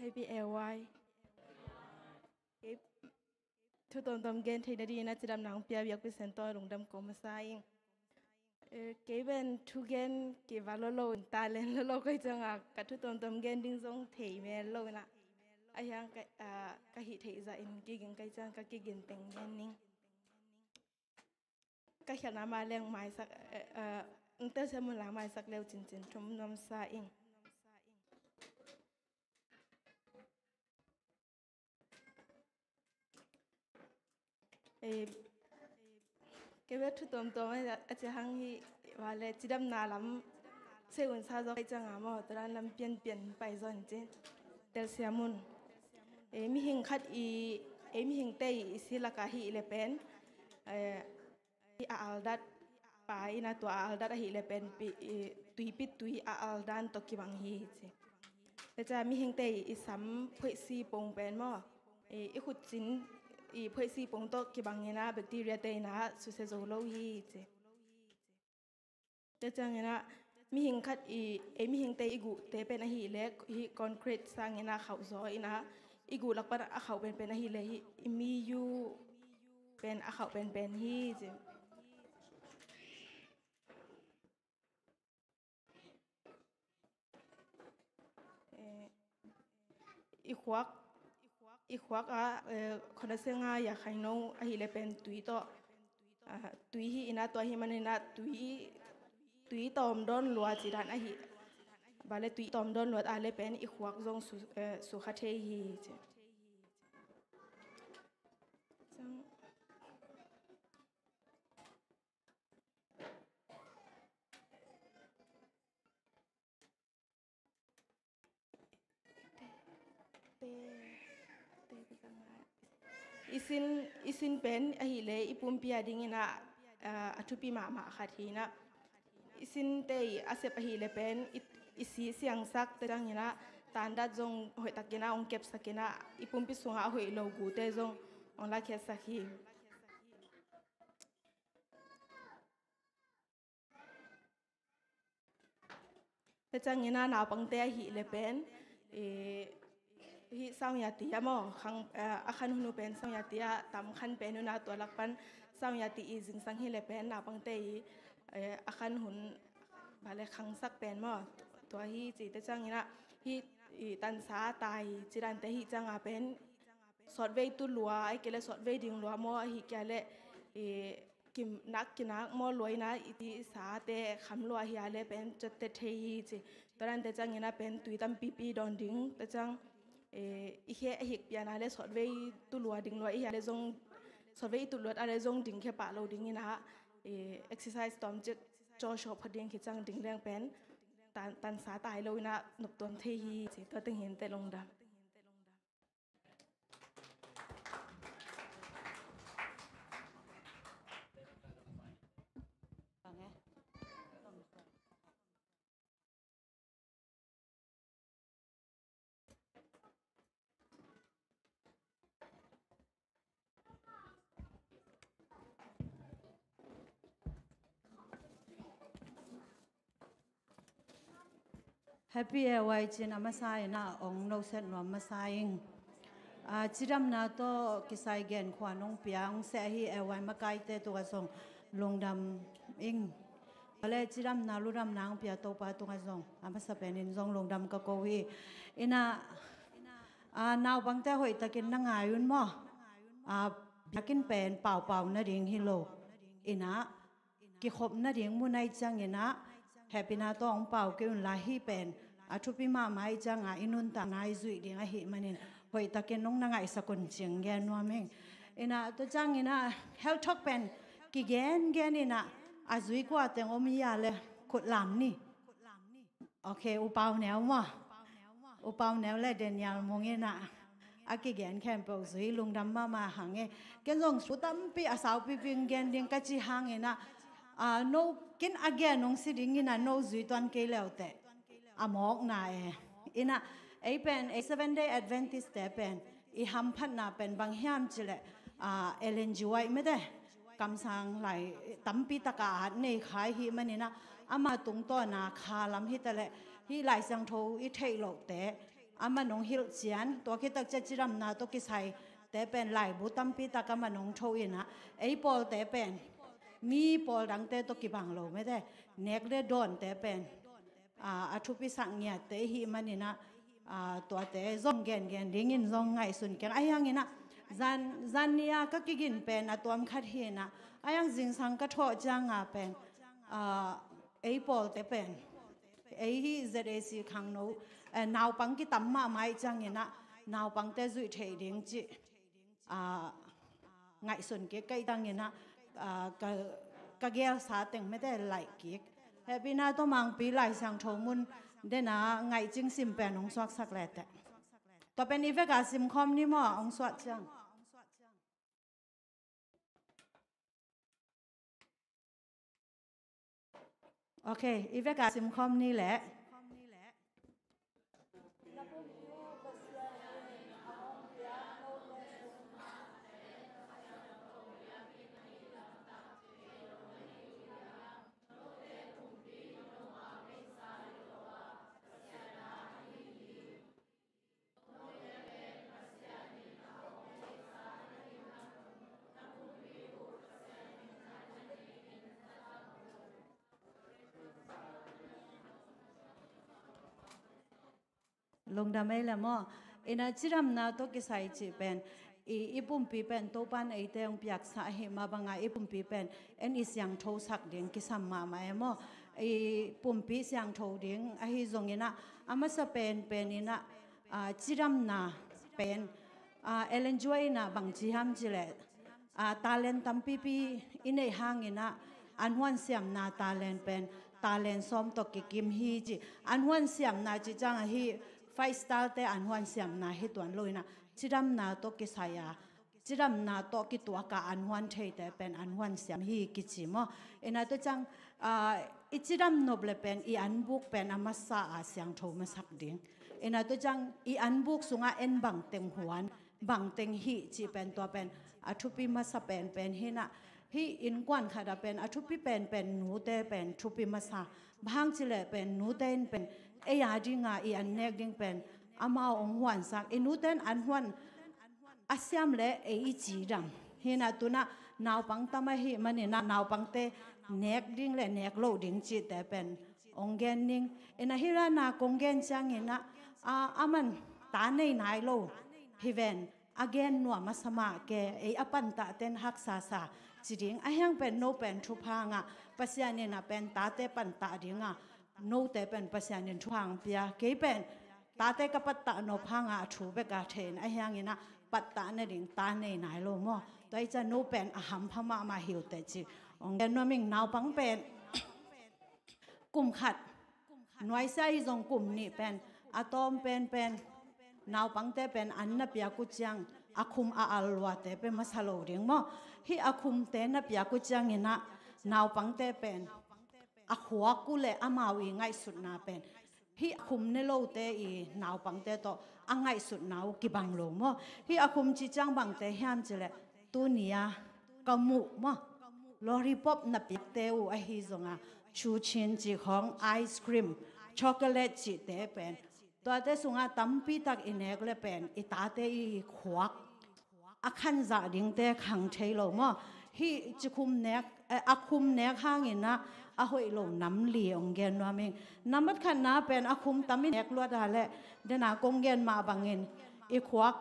Happy LY ทุกตอนตอมเกนที่ดีนะจะดำหนังเปียเบียกเป็นเซนต์ตัวลงดำกรมสายเก็บเป็นทุกเกนเก็บว่าโลตาเลนโลก็จังอ่ะกับทุกตอนตอมเกนดิ้งซงเทยเมลโลนะไอ้ยังกับหิเทยจะอินกิกินกับจังกับกิกินเต็งเกนนิ่งกับขนาดมาเลี้ยงไม้สักอุนเตอร์เสมุนหลาไม้สักเร็วจริงๆทุ่มน้ำสายอิงเก็บไว้ทุกตัวไม่อาจจะหังที่ว่าเลยจิดำนาลำเสื่อวันซาโจไปจังหามอตอนลำเปลี่ยนไปจนเจนเดลเซียมุนมีหิงคัดมีหิงเตยสิลากาฮิเลเป็นอาลดัดไปนะตัวอาลดัดฮิเลเป็นตุยปิดตุยอาลดันตกิบังฮีเจแต่จะมีหิงเตยสัมเพซีปงเป็นมอขุดจินเพื่อสิปงโตกิบังเงินะแบคทีเรียเตนะสุเซโซโลฮีเจแต่จังเงินะมีหิงคัดมีหิงเตอีกุเตเป็นอะฮีเล็กฮีคอนกรีตสร้างเงินะเขาซอยนะอีกุลักปันอะเขาเป็นอะฮีเล็กมียูเป็นอะเขาเป็นฮีเจอีกควักคนละเสียงอยากให้น้องอหิเลเป็นตุยต่อตุยฮีอินะตัวฮีมันนะตุยตอมดอนลัวจีดันอหิบาเลตุยตอมดอนลัวอาเลเป็นอีกควักจงสุขเทฮีเจอิสินเป็นอหิเลอิปุ่มพิอาดิงินะอัตุปิมาขัดฮีนะอิสินเตยอาเซปอหิเลเป็นอิสีเสียงสักเตจังฮีนะตานดัดจงหอยตักกินะองเก็บสักกินะอิปุ่มพิสุงอาหอยโลกูเตจงองลักเขสักฮีเตจังฮีนะนาปังเตอหิเลเป็นที่สาวยาติยามอขังอาคันหุนเป็นสาวยาติยาตามขันเป็นหุนาตัวลักปันสาวยาติอีจิงสังฮิเลเป็นนาปังเตยอาคันหุนบาเลขังสักเป็นมอตัวฮีจีแต่จังนี้นะฮีตันสาตายจีรันแต่ฮีจังอาเป็นสอดเวตุลัวไอเกลสอดเวดิงลัวมอฮีแกเลกิมนักมอลอยนะอิติสาเตคำลัวฮีอาเลเป็นจุดเตเทฮีจีตอนนั้นแต่จังนี้นะเป็นตุยตัมปีดอนดิงแต่จังอีแค่เห็กยานาเลสอดเวตุลัวดิ่งลัวอีอะไรจงสอดเวตุลัวอะไรจงดิ่งแค่ปะเราดิ่งนี่นะexercise ตอมจะจอชอบพอดิ่งคิดจังดิ่งแรงเป็นตันสาตายเรานะหนุบตัวเทียจีตัวตึงเห็นแต่ลงดำ Happy Airway จินอามาไซนะองโนเซนนวมมาไซงจิรัมนาโตกิไซเกนขวานองเปียงเสฮีเอวายมาไกเตตัวกระทรงลงดำอิงอะไรจิรัมนาลุรัมนางเปียโตปาตัวกระทรงอามาสเปนินทรงลงดำกะโกวีอินะนาวบังเตหอยตะกินนังอายุนมั้อยากกินเป็นเป่านาดิ่งฮิโลอินะกิขบนาดิ่งมุนัยจังอินะแฮปปี้นาโตองเป่ากินลาฮีเป็นทุพิมาไม่จังอินุนตานายจุยดิ่งหิมันินหอยตะเกนน้องนางไอสกุลเจียงแกนว่ามิงอินะตัวจังอินะเฮลท็อกเป็นกิแกนอินะอาจุยกว่าแต่งอมียาเลยขุดหลามนี่โอเคอุปาวแนวมั้งอุปาวแนวเลยเดนยาลมงอินะอากิแกนแคมเปอร์จุยลุงดำมาหังเอเกนส่งสุดตั้มปีอาสาวปีปิงแกนดิ่งกัจจิหังอินะโนกินอาแกนน้องสิดิ่งอินะโนจุยตอนเกลียวแต่อามอกนายอินะไอเป็นไอ7 day Adventist แต่เป็นอีฮัมพันนาเป็นบางยามจิเลเอเลนจวยไม่ได้กำสังไหลตั้มปีตะกาในขายฮีมันนี่นะอามาตุงตัวนาคาลำฮิตะเลฮีไหลสังโทอีเทโลแต่อามาหนงฮิลเจียนตัวคิดตักจะจิรำนาตัวกิไซแต่เป็นไหลบุตั้มปีตะกามาหนงโทอินะไอปอลแต่เป็นมีปอลดังแต่ตัวกิบังโลไม่ได้เนกเรดอนแต่เป็นอาทุพิสังเงียแต่ฮีมันนี่นะตัวแต่ซองแกนดิ้งอินซองไงสุนแกนไอ้ยังงี้นะจันเนี่ยก็กินเป็นตัวมขัดเห็นนะไอ้ยังจิงสังก็ทอจังเป็นไอ้ปอลแต่เป็นไอ้เจเดซีขังโนนาวปังกิตั้มมาไม่จังงี้นะนาวปังแต่จุดเทดิ้งจีไงสุนแกใกล้ตังงี้นะก็เกี่ยวสาตึงไม่ได้ไหลกิกแต่ปีหน้าต้องมังปีไหลสังโทมุนเดน่าไงจึงซิมเป็นองสวกสักแลแต่ต่อเป็นอีเวกาซิมคอมนี่มั้งองสวกจังโอเคอีเวกาซิมคอมนี่แหละลงดำไม่ละมั้งอินาจิรำนาโตกิไซจิเป็นอีปุ่มปีเป็นโตปันไอเตงพิยักษาเหมาบังไอปุ่มปีเป็นเอ็นอิสยังโทสักเดียงกิสัมมาไม่มั้งอีปุ่มปียังโทเดียงไอฮิจงอินะอามาสเป็นอินะจิรำนาเป็นเอเลนจวยนะบางจิฮัมจิเลตาเลนตัมปีอินในห้างอินะอันวันเสียมนาตาเลนเป็นตาเลนซ้อมตกกิมฮีจิอันวันเสียมนาจิจังฮีไฟสไตล์แต่อันวันเสียมนาให้ตัวลอยนะจิรำนาโตกิสายาจิรำนาโตกิตัวกาอันวันเทแต่เป็นอันวันเสียมฮีกิจิมอเอ็นตัวจังอิจิรำนบเลเป็นอีอันบุกเป็นอามาสาอาเสียงโทมาสักดิ่งเอ็นตัวจังอีอันบุกสุงาเอ็นบังเต็งหวนบังเต็งฮีจีเป็นตัวเป็นอาทุปิมาสเป็นเฮนะฮีอินกวนค่ะเป็นอาทุปิเป็นหนูเตเป็นทุปิมาสาบางจิเลเป็นหนูเตนเป็นไอ้ยาดิงาอีอันเนกดิงเป็นอามาองหวนสักอินูเตนอันหวนอาเซียมเล่ไอ้จีดังเฮนะตัวน่ะนาวปังตามาฮีมันเนี่ยนาวปังเตเนกดิงเล่เนกโลดิงจีแต่เป็นองเกนนิงเอ็นฮิรานากงเกนจังเห็นนะอามันตาในนายโลฮิเวนอาเกนนัวมาสมาแกไอ้อปันตาเตนฮักษาสาจีดิงไอ้ยังเป็นโนเป็นทุพางะปัสยานี่นะเป็นตาเตปันตาดิงะโนแต่เป็นปัสยานินทุพางเปียเกเป็นตาเตกับปัตตาโนพางะถูเบกาเทนไอ้ยังนี่นะปัตตาในดิงตาในนายโลมอตัวจะโนเป็นอาหารพม่ามาหิวแต่จีองเกนนัวมิงนาวปังเป็นกลุ่มขัดหน่วยไซจงกลุ่มนี่เป็นอะตอมเป็นนาวปังเตเป็นอันนับยากุจังอาคุมอาลวาเตเป็นมาสโลดิงมั้งฮีอาคุมเตนับยากุจังนี่นะนาวปังเตเป็นอาหัวกุเลอามาวีง่ายสุดนาเป็นฮีอาคุมเนโลเตอีนาวปังเตโตอ่างง่ายสุดนาวกิบังโลมั้งฮีอาคุมจิจังบังเตยามจิเลตัวนี้กมุมั้งลอรีป๊อปนับยาเตวไอฮีจงชูชินจีของไอศครีม ช็อกโกแลตจีเตเป็นตัวเตสุงาตั้มปีตักอินเนกเลเป็นอิตาเตอีขวักอาคันจะดิ่งเตขังเทโลมอฮีจุคุมเนกอาคุมเนกห้างอินนะอาหอยโลน้ำเหลียงเกนว่ามิงน้ำมัดขันน้าเป็นอาคุมตั้มอินเนกลวดอะไรเดนากงเกนมาบังเงินอีขวัก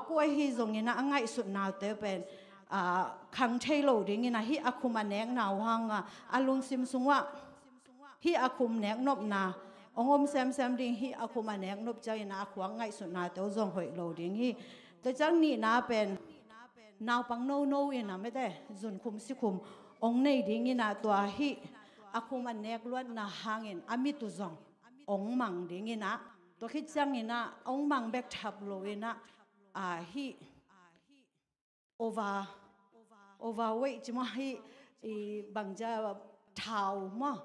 ก็ไอฮีจงอินะง่ายสุดนาวเตเป็นขังเทโลดิ่งอินะฮีอาคุมเนกนาวห้างอาลุงซิมซุงว่าฮีอาคุมเนกนบนาองอมแซมดิ่งฮีอาคุมเนกนบใจนะขวางง่ายสุดนาเตอจงหอยโลดิ่งฮีแต่จังนี่นาเป็นนาวปังโนอินะไม่ได้จุนคุมสิคุมองในดิ่งอินะตัวฮีอาคุมเนกล้วนนาหางอินอามิตุจงองมังดิ่งอินะตัวคิดจังอินะองมังแบกทับโลอินะฮีโอวาเวจมาฮีบางจะเท้ามั้ง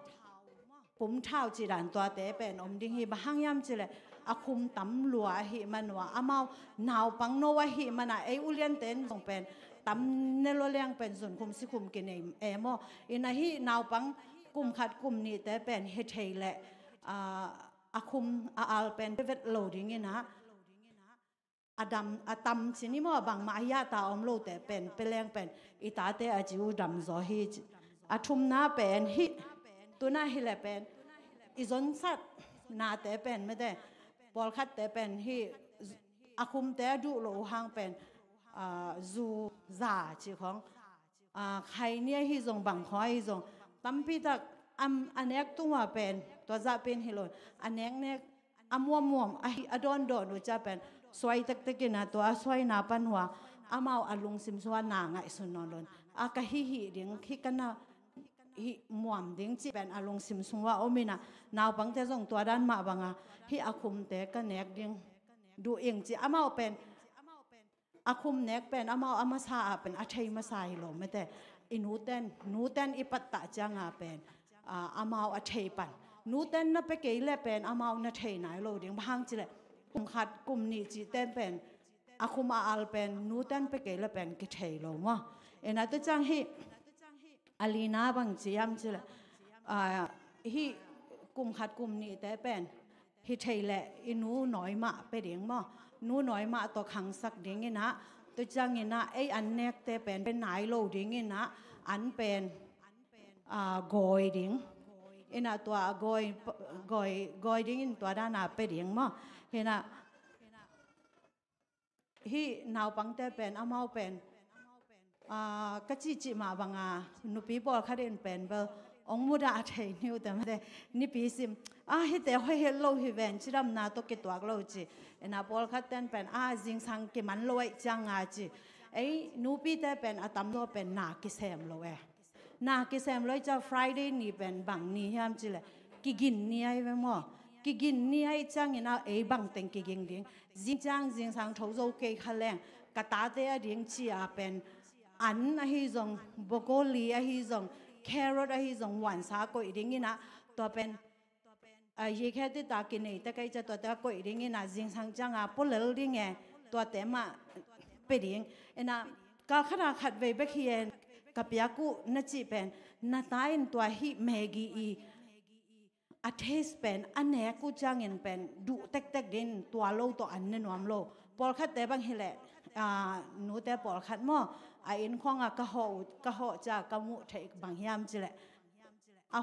ผมเท้าจีรันตัวเตะเป็นอมดิ่งฮีบางยามจีเลยอาคุมตำลัวฮีมันว่าอามาวนาวปังโนวะฮีมันไออุเลียนเต็นส่งเป็นตำเนโลเลียงเป็นส่วนคุมสิคุมกินเอมออินะฮีนาวปังกุมขัดกุมนี่แต่เป็นเฮเทเลอาคุมอาลเป็นเวทโลดิ่งนะอาตัมสินี่มั้งบางมาอยาตาอมโลแต่เป็นเปลียงเป็นอิตาเตอจิวดำโซฮีอาทุมนาเป็นฮีตัวน่าฮิเลเป็นอิจนสัตนาแต่เป็นไม่ได้บอลคัดแต่เป็นฮีอาคุมแต่ดูโลหางเป็นจูจ่าจีของใครเนี่ยฮีจงบังคอยจงตั้มปีตักอันเนี้ยตัวเป็นตัวจะเป็นฮิโลอันเนี้ยเนี่ยมัวอดอนดูจะเป็นสวยตักกินนะตัวสวยนาปันหัวอามาอลุงซิมสวนนางไงสุนนนอากะฮิดิ่งฮิกันนะฮิมัวมดิ่งจีเป็นอลุงซิมสวนว่าโอมินะนาวบังเตจงตัวด้านมาบังอ่ะฮิอาคุมเตกันเนกดิ่งดูเองจีอามาเป็นอาคุมเนกเป็นอามาซาเป็นอาชัยมาซาฮิโลไม่แต่อินูเตนอิปัตตะจังอาเป็นอามาอาชัยปันนูเตนนับไปเกยเลเป็นอามานาชัยไหนโลดิ่งบางจีเลยกุมขัดกุมนี่จีเต้นเป็นอาคุมอาลเป็นนูเต้นไปเกลเป็นกิเทโลมะเอ็นตัวจังฮีอาลีนาบังจียมจีละฮีกุมขัดกุมนี่แต่เป็นฮิเทเลอินูน้อยมาไปเดียงมะนูน้อยมาตัวขังสักเดียงนะตัวจังเงินะไออันเนกแต่เป็นไหนโลเดียงนะอันเป็นกอยเดียงเอ็นตัวกอยเดียงตัวด้านหน้าไปเดียงมะเห็นนะฮีนาวปังเตเป็นอามาเป็นกะจิมาบังนุปีบอลคาเดนเป็นเบอองมุดาเทนิวแต่ไม่ได้นิปีซิมฮิเตะเฮลโลฮิเวนชิรัมนาตกิตัวกโลจีนาบอลคาเดนเป็นจิงสังกิมันโลยจังจีนุปีเตเป็นตัมโลเป็นนากิเซมโลนากิเซมโลจะ Friday นี่เป็นบังนี่ยามจีเลยกิกินนี่ไอ้เว้มั้งกิกินนี่ไอ้จังอินะบังเต็งกิกินดิ่งจิงจังจิงสังทโจเกยขแรงกะตาเตะดิ่งจีเป็นอันฮิจงบกอลีฮิจงแครอทฮิจงหวานสากุยดิ่งนะตัวเป็นยี่แค่ที่ตากินนี่แต่ก็จะตัวกุยดิ่งนะจิงสังจังปุ่นเลดิ่งตัวเต็มไปดิ่งนะก็ขนาดขัดเวบเขียนกับยากุนัจีเป็นนาตายตัวฮิเมกีอาเทสเป็นอันเนี้ยกูจังเงินเป็นดูเต็กดินตัวโลตัวอันเนนวมโลปอลคัดแต่บางเฮเลหนูแต่ปอลคัดมั่วอินของกะหอจากกะมุเทกบางยามจิเล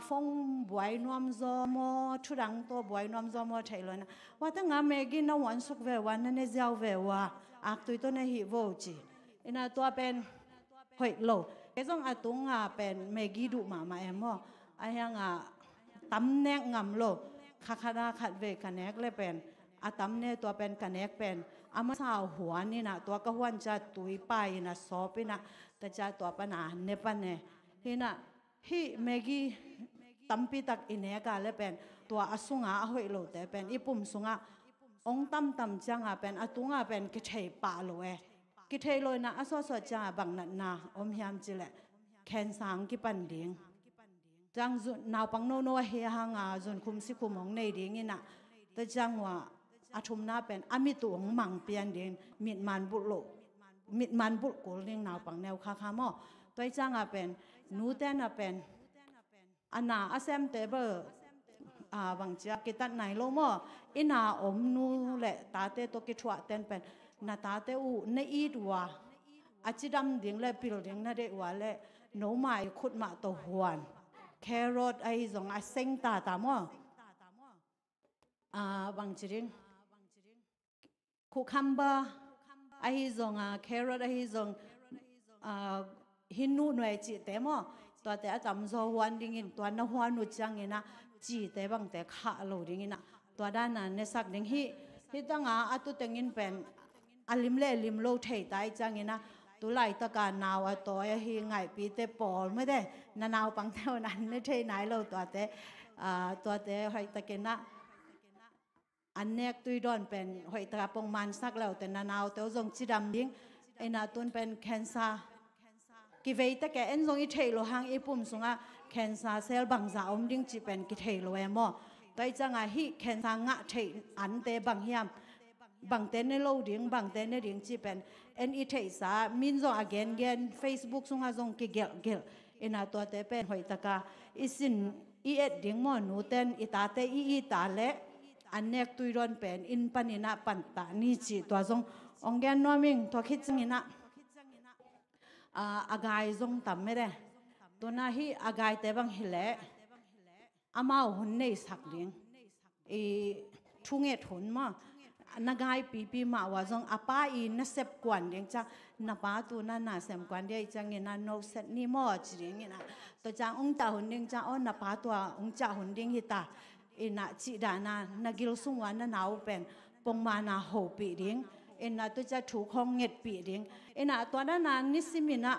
ฟงบวยนวมจอมทุดังตัวบวยนวมจอมเทเลยนะว่าตั้งเมกินนวันสุกเววันนั่นเจ้าเวว่าตุยตัวในฮิโวจีอินาตัวเป็นหอยโลไอ้จงตุงเป็นเมกิดูมาเอ็มไอ้ยังตั้มเนกงำโลคาคาราขัดเวกันเนกเลยเป็นตั้มเนตัวเป็นกันเนกเป็นมาสาวหัวนี่นะตัวก็วันจะตุยไปนะสอบไปนะแต่จะตัวปัญหาเนปันเนฮินะฮิเมกี้ตั้มปีตักอินเนกาเลยเป็นตัวสุงาหอยโลแต่เป็นอีปุ่มสุงาองตั้มจังเป็นตุงเป็นกิเทปาโลกิเทโลนะสอจังบังนัดนาอมยามจิเลแคนสังกิปันดิงจังจุนนาวปังโนโนเฮียหางจุนคุมสิคุมของในดิ่งนะแต่จังว่าอาทุมนาเป็นมิตุงมังเปียนดิ่งมิดมันบุโลมิดมันบุกุลดิ่งนาวปังแนวคาคามอตัวจังเป็นนูเตนเป็นอันนาอาเซมเตเบอร์ บางจากกิตัดไหนโลมออินาอมนูแหละตาเตตัวกิทวะเต็นเป็นนาตาเตอูในอีดวะอาจิดำดิ่งและปิลดิ่งนาเดวะและโนมาขุดมาตัวหวนแครอทไอซงอาเซงตาตามอบางจริงคุคัมบาไอซงแครอทไอซงหินนูหน่วยจิตเตมอตัวแต่จำโซหวนดิ่งตัวน้าหวนนุจังเงินะจีเตบางแต่ข้าโลดิ่งนะตัวด้านนั้นในสักดิ่งฮิตั้งอาตุเตงินเป็นอลิมเล่ลิมโลเทตายจังเงินะตุไลตะการนาวตัวฮิไงปีเตปอลไม่ได้นาวปังเท่านั้นไม่ใช่ไหนโลตัวแต่ให้ตะเกนะอันเนกตุยดอนเป็นหอยตราปงมันสักแล้วแต่นาวแต่จงจิดำดิ่งไอนาตุนเป็นแคนซากิเวตะแกเอ็นจงอิเทโลหังอิปุ่มสงะแคนซาเซลบังซาอมดิ่งจีเป็นกิเทโลเอมอตัวจังฮิแคนซางะเทอันเตบังยามบังเตนในโลดิ่งบังเตนในดิ่งจีเป็นเอ็นอิเทสามินจงอเกนเกนเฟซบุ๊กสงะจงกิเกลเอ็นาตัวเตเป็นหอยตะกาอิสินอีเอ็ดดิ่งมอนูเตนอิตาเตอีตาเลอันเนกตุยรอนเป็นอินปันินะปันตานี่จีตัวจงองแกนนัวมิงตัวคิดจังนะอากายจงทำไม่ได้ตัวน่าฮีอากายแต่บางฮิเล่อามาหุ่นในสักเลี้ยงทุ่งเอ็ดหุ่นมานากายปีมาว่าจงอาป้าอีน่าเสพกวนเลี้ยงจ้าน้าป้าตัวน่าเสพกวนเลี้ยงจังเงินน่าโนเซตนี่มั่วจริงเงินน่ะตัวจังองจ่าหุ่นเลี้ยงจ้าอ๋อน้าป้าตัวองจ่าหุ่นเลี้ยงฮิตาน่าจีดานากิลสุงวันน่าหนาวเป็นปงมานาโหปีเลี้ยงน่าตัวจะถูกห้องเงียบปีเลี้ยงน่าตัวนั้นนิสิมินะ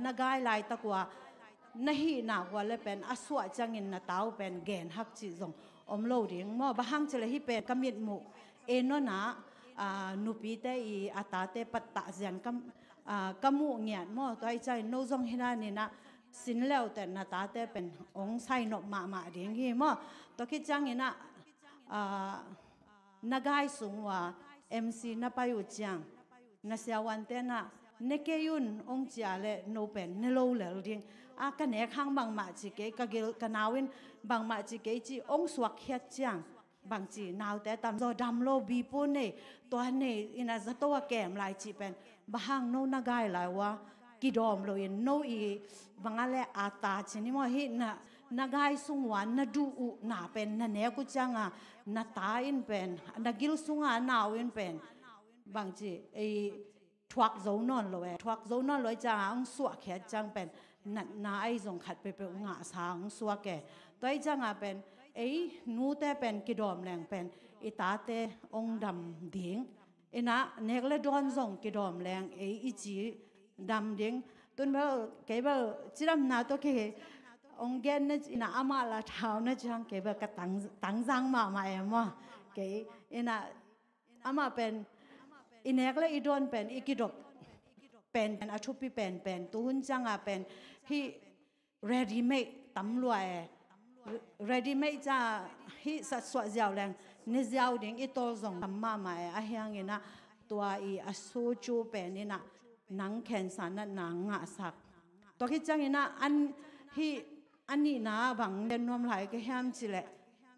นากายลายตะกว่านาฮีนากว่าเลยเป็นอสวะจังเงินน่าเต้าเป็นแกนฮักจีจงอมโลเลี้ยงมั่วบะฮังเจเลยฮิเป็นกำมิดมุโนนะนุปีเตอีอาตาเตปัตตะเจียนกำมุเงียนมั่วตัวไอ้ใจโนจงฮินานี่นะสินแล้วแต่นาตาเตเป็นองไซนกมาเลี้ยงฮีมั่วตัวคิดจังเงินนะนากายสูงว่าMC นับไปอยู่จังนัสยาวันเตนะเนเกยุนองเจียเลโนเป็นเนโลเลลดิงกันเนข้างบางมาจิเกกะเกลกันนาวินบางมาจิเกจีองสวกเฮียจังบางจีนาวแต่ตามโซดำโลบีปูเนตัวเนอินาจะตัวแกมลายจีเป็นบางโนนากายลายว่ากิดอมโลยินโนอีบางอะไรอาตาชนิมอหินะนากายสุงวันนาดูอุนาเป็นนาเนกุจังนาตาอินเป็นนากิลสุงนาวินเป็นบางจีทวักโจนอนเลยทวักโจนอนเลยจังองสวกแค่จังเป็นนาไอจงขัดไปเป็นงาสางสวกแก่ตัวไอจังเป็นนูเตเป็นกิดอมแรงเป็นอิตาเตองดำดิ่งนะเนกเลดอนจงกิดอมแรงอีจีดำดิ่งตุนเบลเก็บจิรำนาตัวเกองแกนนี่นะอามาลาเท้านี่จังเก็บกระตังจังมาเอ็มว่าเก๋นะอามาเป็นอินเอกและอีดอนเป็นอีกิดเป็นอาชุปีเป็นตัวหุ่นจังเป็นที่ ready made ตำรวจ ready made จ้าที่สัดส่วนยาวแรงนี่ยาวดิ่งอีตัวจงทำมาอาเฮียงนะตัวอีอสูจูเป็นนี่นะนังแขนสันนังงาสักตัวคิดจังนะอันนี้นะบางเดือนนวมไหลก็แฮมจิเละ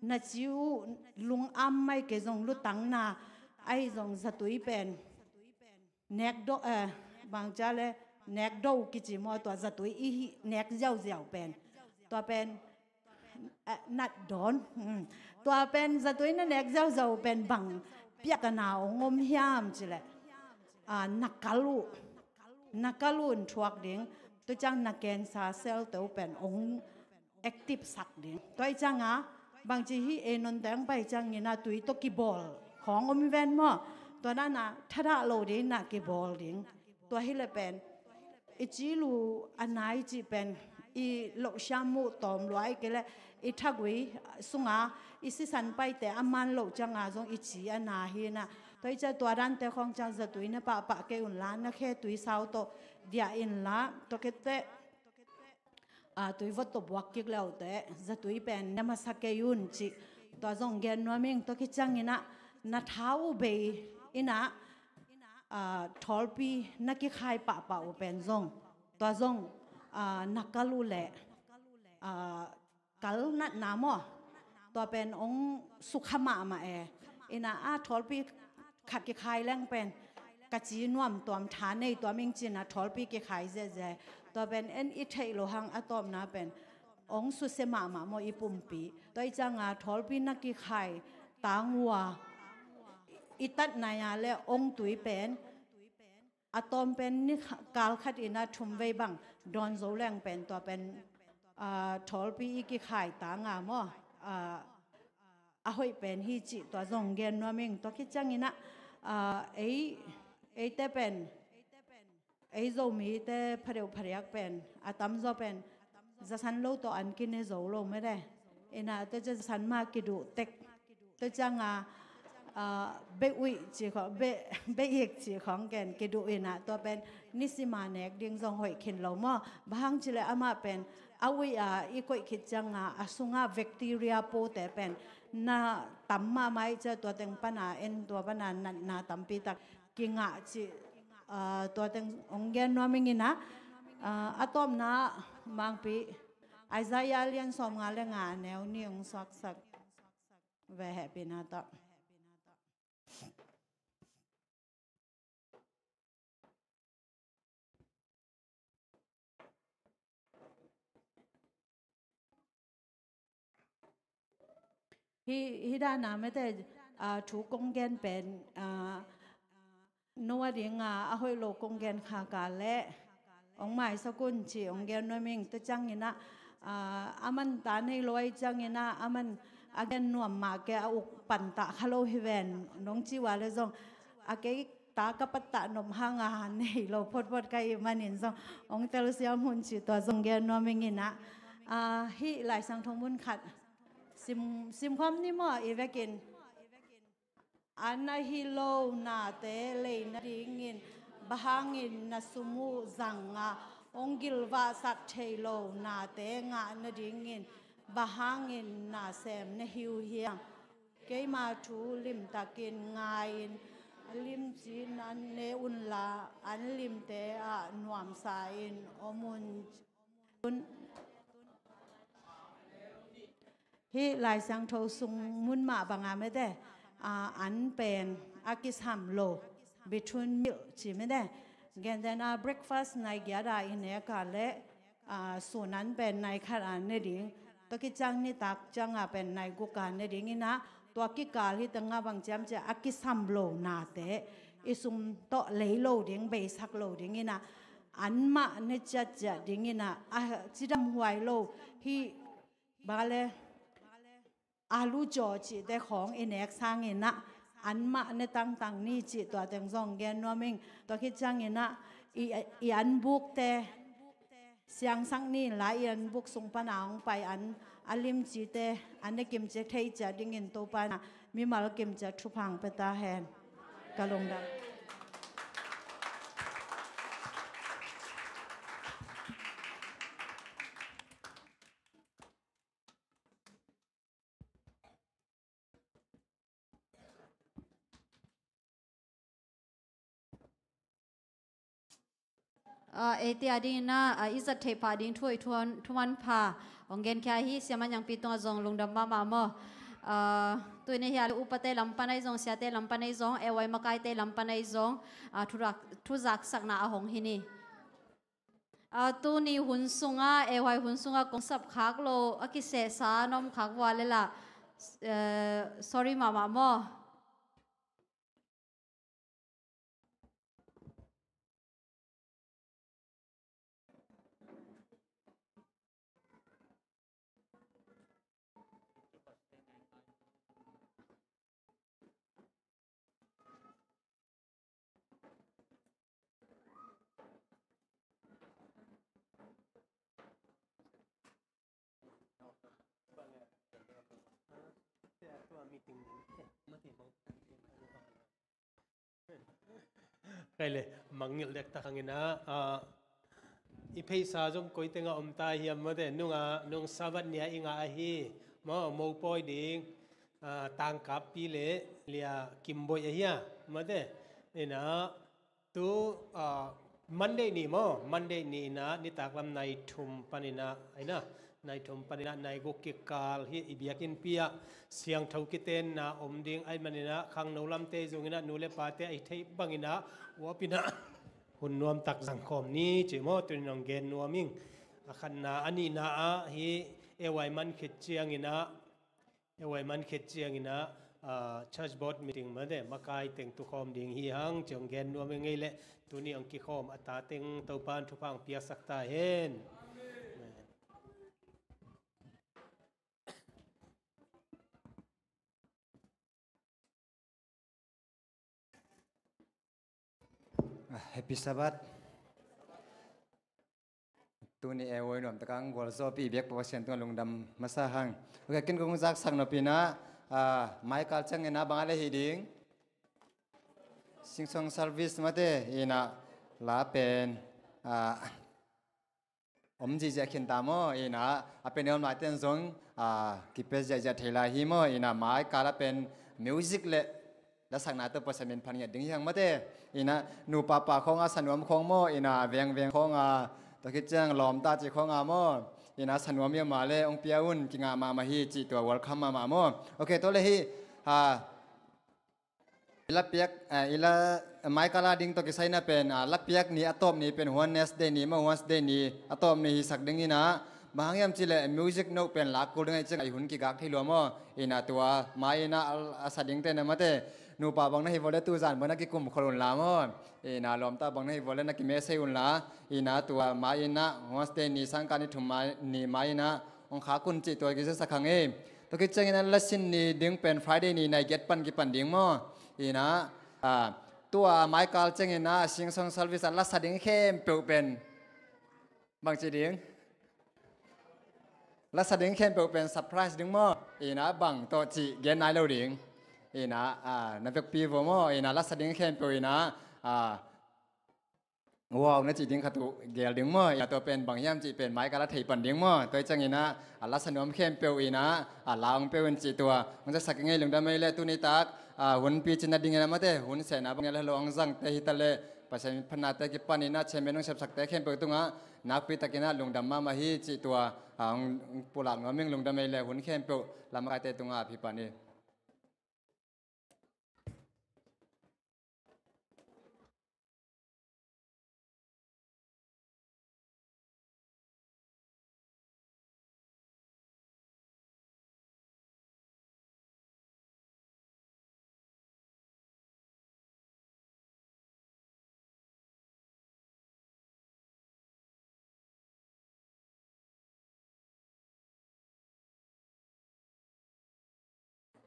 นาจิวลุงอ้ำไม่เกจงลุตังนาไอจงสตุยเป็นเนกโดบางจ้าเลยเนกโดกิจิมอตัวสตุยอีเนกเจ้าเป็นตัวเป็นนัดดอนตัวเป็นสตุยนั่นเนกเจ้าเป็นบางเปียกหนาวงมยามจิเละนักกาลูนทวกเด้งตัวจังนักเกนซาเซลตัวเป็นองแอคทีฟสักเด้งตัวจังบางทีฮีนนแดงไปจังนี่นะตุยตกิบอลของอมเวนมั่วตัวนั้นนะถ้าได้โลดีนักกิบอลเด้งตัวฮีเลยเป็นอิจิลูอันไหนจีเป็นอีโลชามูตอมรวยก็เลยอีทักวิสุงอีสิสันไปแต่อามันโลจังจงอิจิอันไหนฮีนะตัวจะตัวรันแต่ของจังจะตุยเนี่ยปะเกอุ่นล้านนะแค่ตุยสาวโตเดียอินละตัวเกตตุยวัดตบวักกิกแล้วแต่จะตุยเป็นเนี่ยมาสักเกยุนจิตัวจงเกนนัวมิงตัวคิดจังอินะนาเท้าเบยอินะทอลปีนักกิขายปะอุเป็นจงตัวจงนักกาลูเละกัลนัดน้ำ ตัวเป็นองค์สุขมาอินาอาทอลปีขัดกิขายแรงเป็นกะจีนวมตัวมฐานในตัวมิงจินะทอลปีกิขายเจตัวเป็นเอ็นอิเทโลหังอะตอมนะเป็นองสุเสมาโมอีปุ่มปีตัวจังอาทอลปีนักกิขายตางวัวอิตัดนายาเลองตุยเป็นอะตอมเป็นนิกาลขัดอินาทุมเวบังดอนโซแรงเป็นตัวเป็นทอลปีอีกิขายตางามอาหอยเป็นฮิจิตัวจงเกนนัวมิงตัวคิดจังอินะเอเตเป็นไอ้โจมีแต่พระเดียวพระยักเป็นอาตมโจเป็นจะสันโลตัวอันกินในโจโลไม่ได้เอ็น่ะตัวจะสันมากิดูเต็กตัวจังเบอุยจีของเบอีกจีของแกนกิดูเอ็น่ะตัวเป็นนิสิมาเนกดิ้งจงหอยขินเราหม้อบางจิเลอามาเป็นอาวิอีกอยคิดจังอาสุงาแบคทีเรียโปแต่เป็นน่าตั้มมาไม่จะตัวเต็งปนาเอ็นตัวปนาน่าตั้มปีตักกิงจีตัวเต็งองเกนนัวมิงินะอะตอมนะบางปีไอซายาเลียนสมงาเลงาแนวนี้องสักเวหปีนาตฮิดานาไม่แต่ถูกกงเกนเป็นนัวดิ่งอาหอยโลกงเกนขากาและองหมายสกุลจีองเกนนัวมิงตัวจังยินะอามันตาในลอยจังยินะอามันอาเกนนัวมาแกอุกปันตะฮัลโลฮิเวนน้องจีวาเลยจงอาเกตากระปัตตะนมหางอาหารในโลพดไกมันนินจงองเตลเซียมุนจีตัวจงเกนนัวมิงยินะฮิหลายสังทงมุนขัดซิมความนี่มั่วอีเวกินอันนั้นฮิโลนาเตเลยนาดิ่งินบางอินนาสุมูจังองกิลวาสัตเทโลนาเตงานาดิ่งินบางอินนาเซมนาฮิวเฮียงเกยมาทูลิมตะกินงายินลิมจีนันเนอุนลาอันลิมเตอะนวมสายินอมุนที่ลายสังโทสุงมุนมาบางไม่ได้อันเป็นอากิสฮัมโลบิทุนมิลจีไม่ได้เกณฑ์แต่เบรคฟาสต์ในแก่ได้อินเอกาเล่ส่วนนั้นเป็นในขณะนี้ดิ่งตัวกิจังนี่ตักจังเป็นในกุการนี่ดิ่งนะตัวกิกาที่ตั้งบางจำจะอากิสฮัมโลนาเตอิสุมโตเลยโลดิ่งเบสักโลดิ่งนะอันมาเนี่ยจะดิ่งนะจิดำหวยโลที่บาเลอาลูจอจีแต่ของอินเอกสร้างอินะอันมาในต่างนี่จีตัวแต่งซองแกนนัวมิงตัวคิดจังอินะอีอันบุกแต่เสียงสังนี่หลายอันบุกส่งปนางไปอันอลิมจีแต่อันนี้กิมจะเทจะดิ่งอินโตปานะมีมาลกิมจะทุพังเปตาแฮนกะลงดังเอติอาดินะอิสัตเทปาดิงถ้วยทวนพาองเกนแค่ฮิเสียมันยังปีตัวจงลงดำมาโมตัวนี้เฮียอุปเตลำปันไอจงเสียเตลำปันไอจงเอวัยมาไกเตลำปันไอจงทุรักสักนาหงฮินีตัวนี้หุ่นสุงเอวัยหุ่นสุงกงสับขากโลอกิเสสานมขากวาเลล่ะsorry มาโมใครเลยมังเงเล็กตะขังนะอีเพย์ซาจงคุยเตงอมตาเฮียมมาเดนุ่งสวัสดิ์เนี่ยอิงอาฮีมาโมปอยดิงต่างกับปีเลียกิมบอยเฮียมาเดนี่นะตัวมันเดนี่มั้งมันเดนี่นะนี่ตากลำในทุ่มปานินะไอ้นะ nai thum panina nai go kikal hi ibiakin pia siang thau kiten na omding ai manina khang nolam te zungina nule pate ai thei bangina wapina hun nuam tak jangkhom ni chimo tuninong gen nuaming akhan na ani na a hi ewai man khit chiangina church board meeting made makai teng tu khom ding hi hang chong gen nuaming ngei le tuni angki khom ata teng topan thupang pia sakta hen Happy Sabbath. Tu ni ewoi nom takang gol so pi biak pasien tu lungdam masa hang. Okay, kin kong zak sang no pina Michael chang ina bangale hiding. Sing song service mate ina la pen ji ja khin tamo ina apen on ma ten zong kipes ja thela hi mo ina mai kala pen music le la sang na to pasanin phania ding yang mate ina nu papa khong a sanwam khong mo ina veng khong a to ki chang lom ta chi khong a mo ina sanwam ya ma le ong piaun kinga ma hi chi to welcome ma mo okay to le hi ila piak ila mai kala ding to ki saina pen la piak ni atop ni pen Wednesday ni ma Wednesday ni atop ni sak ding ina bangyam chile music no pen la ko ding ai chang ai hun ki gak thilo mo ina tua mai ina asading te na mate nu pa bang na hi vole tu zan bona ki kum khorun la mo ina lom ta bang na hi vole na ki me sei un la ina tua mai ina Wednesday ni sang ka ni thum mai ni mai ina ong kha kun chi to ki sa khang e to ki chang ina lasin ni ding pen Friday ni nai get pan ki pan ding mo ina tua mai kal chang ina sing song service la sading khem pe pen bang chi ding la sading khem pe pen surprise ding mo ina bang to chi gen nai lo ding ina na vek pi vo mo ina la sading khem pe ina wow na chi ding khatu gel ding mo ya to pen bang yam chi pen mai kala thei pan ding mo toi chang ina la sanom khem pe ina laung pe un chi tua mang ja sak ngai lung da mai le tu ni tak hun pi chin na ding na ma te hun se na bang le long jang te hi ta le pasen phana te ki pan ina chemen ong sep sak te khem pe tunga nak pi takina lung dam ma hi chi tua pulak ngoming lung da mai le hun khem pe lam ka te tunga phi pan ni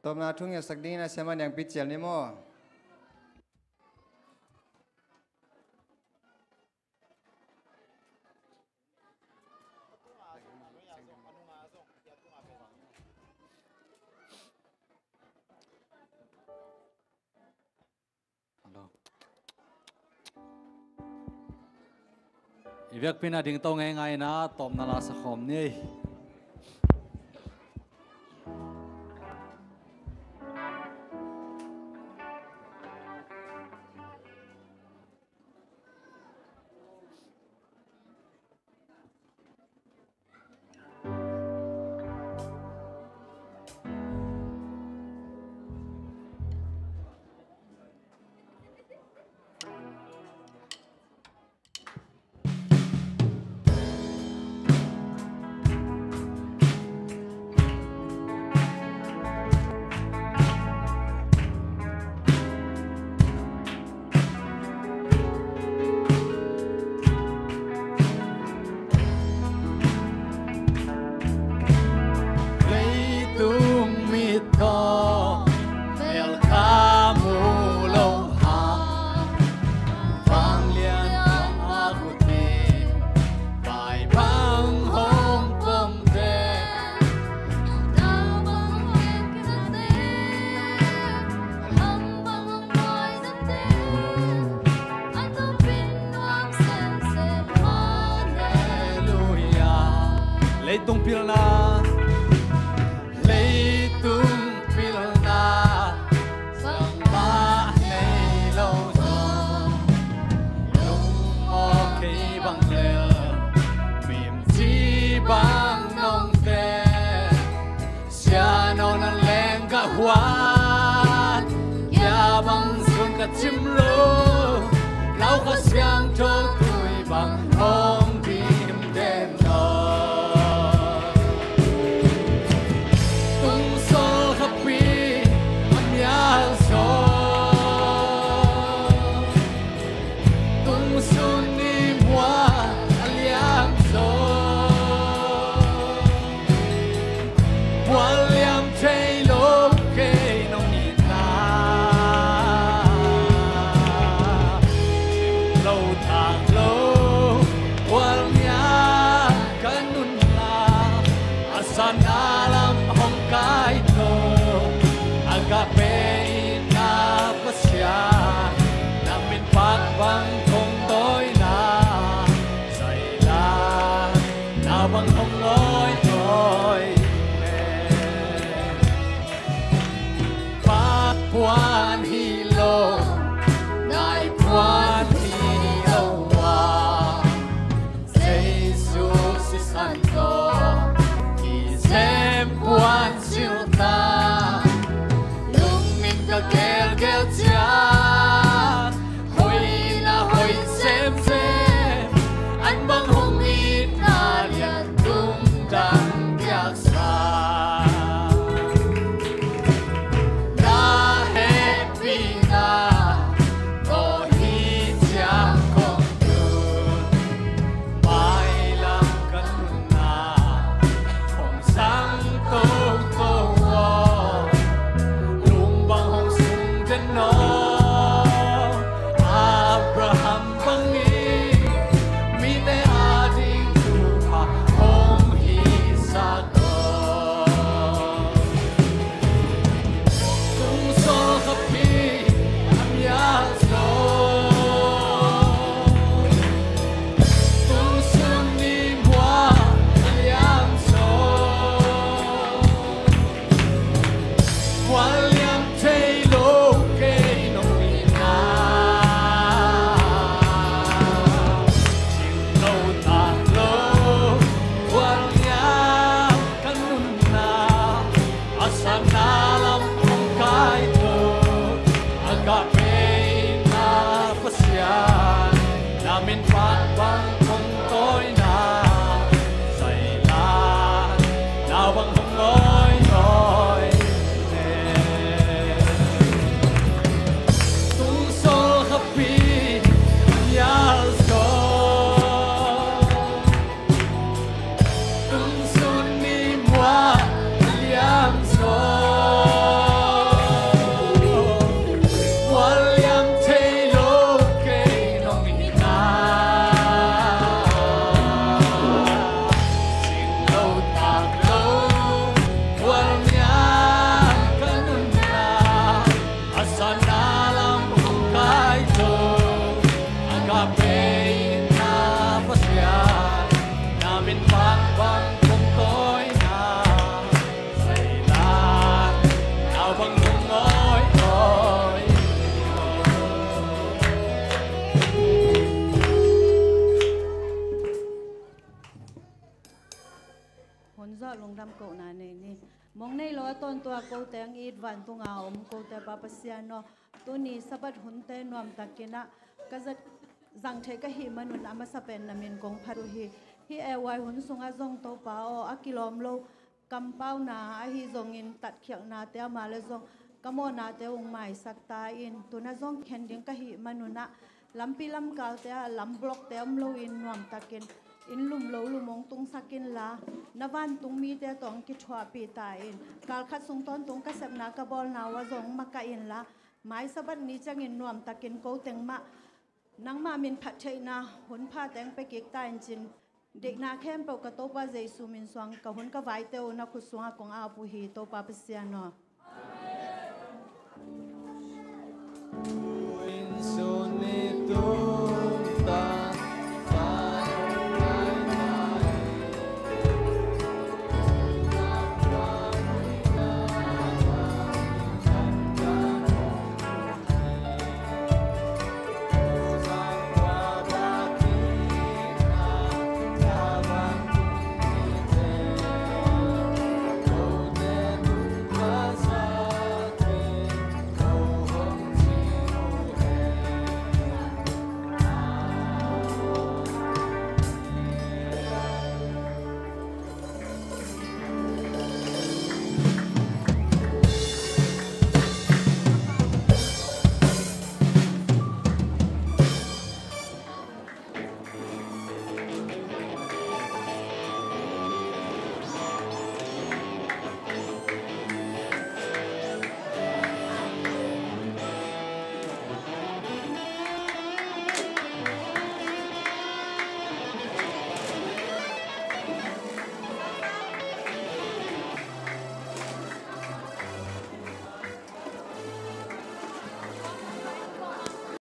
Tom na thung ya sakding na seman yang pichel ni mo Ivek pina ding to ngai na tom na la sa khom ni Leitung pilna Leitung pilna Sang ba nei lo zo Lung o kei bang le Mim chi bang nong ban kia bằng xuân cả chim lô lao khát xiang cho tuổi bằng hồng tim đêm nọ tung số happy âm nhạc số tung xuân đi mua aliang số quan liam thấy lô kê nông nhị ta lâu thang lâu quan nhã kanun la asan alam hong kai to agape na pasya namin pagbang kong toy na say la na bang hong ngồi ngồi Puan hilo, nai puan hilo wa, Jesus is santo, kisem puan silta, lung min ka gel gel cha, hoi na hoi sem sem, an bang hong it na lian tung dang yak sa. Van tunga ko te papasiano tuni sabat hunte nuam takina kazat zang the ka hi manun ama sapen namin kong pharu hi wai hun sunga zong to pao akilom lo kampau na a hi zong in tat khiak na te ma le zong kamo na te ung mai sakta in tuna zong khending ka hi manuna lampi lam kal te lam block te am lo in nuam takin in lum lo lumong tung sakin la navan tung mi te tong ki thwa pi ta in kal khat sung ton tung ka sep na ka bol na wa zong maka in la mai sabat ni chang in nuam takin ko teng ma nang ma min phat thei na hun pha teng pe kek ta in chin dek na khem pe ka to pa jesu min swang ka hun ka vai te o na khu sunga kong a pu hi to pa pasiano in sonito ta Casa Amen.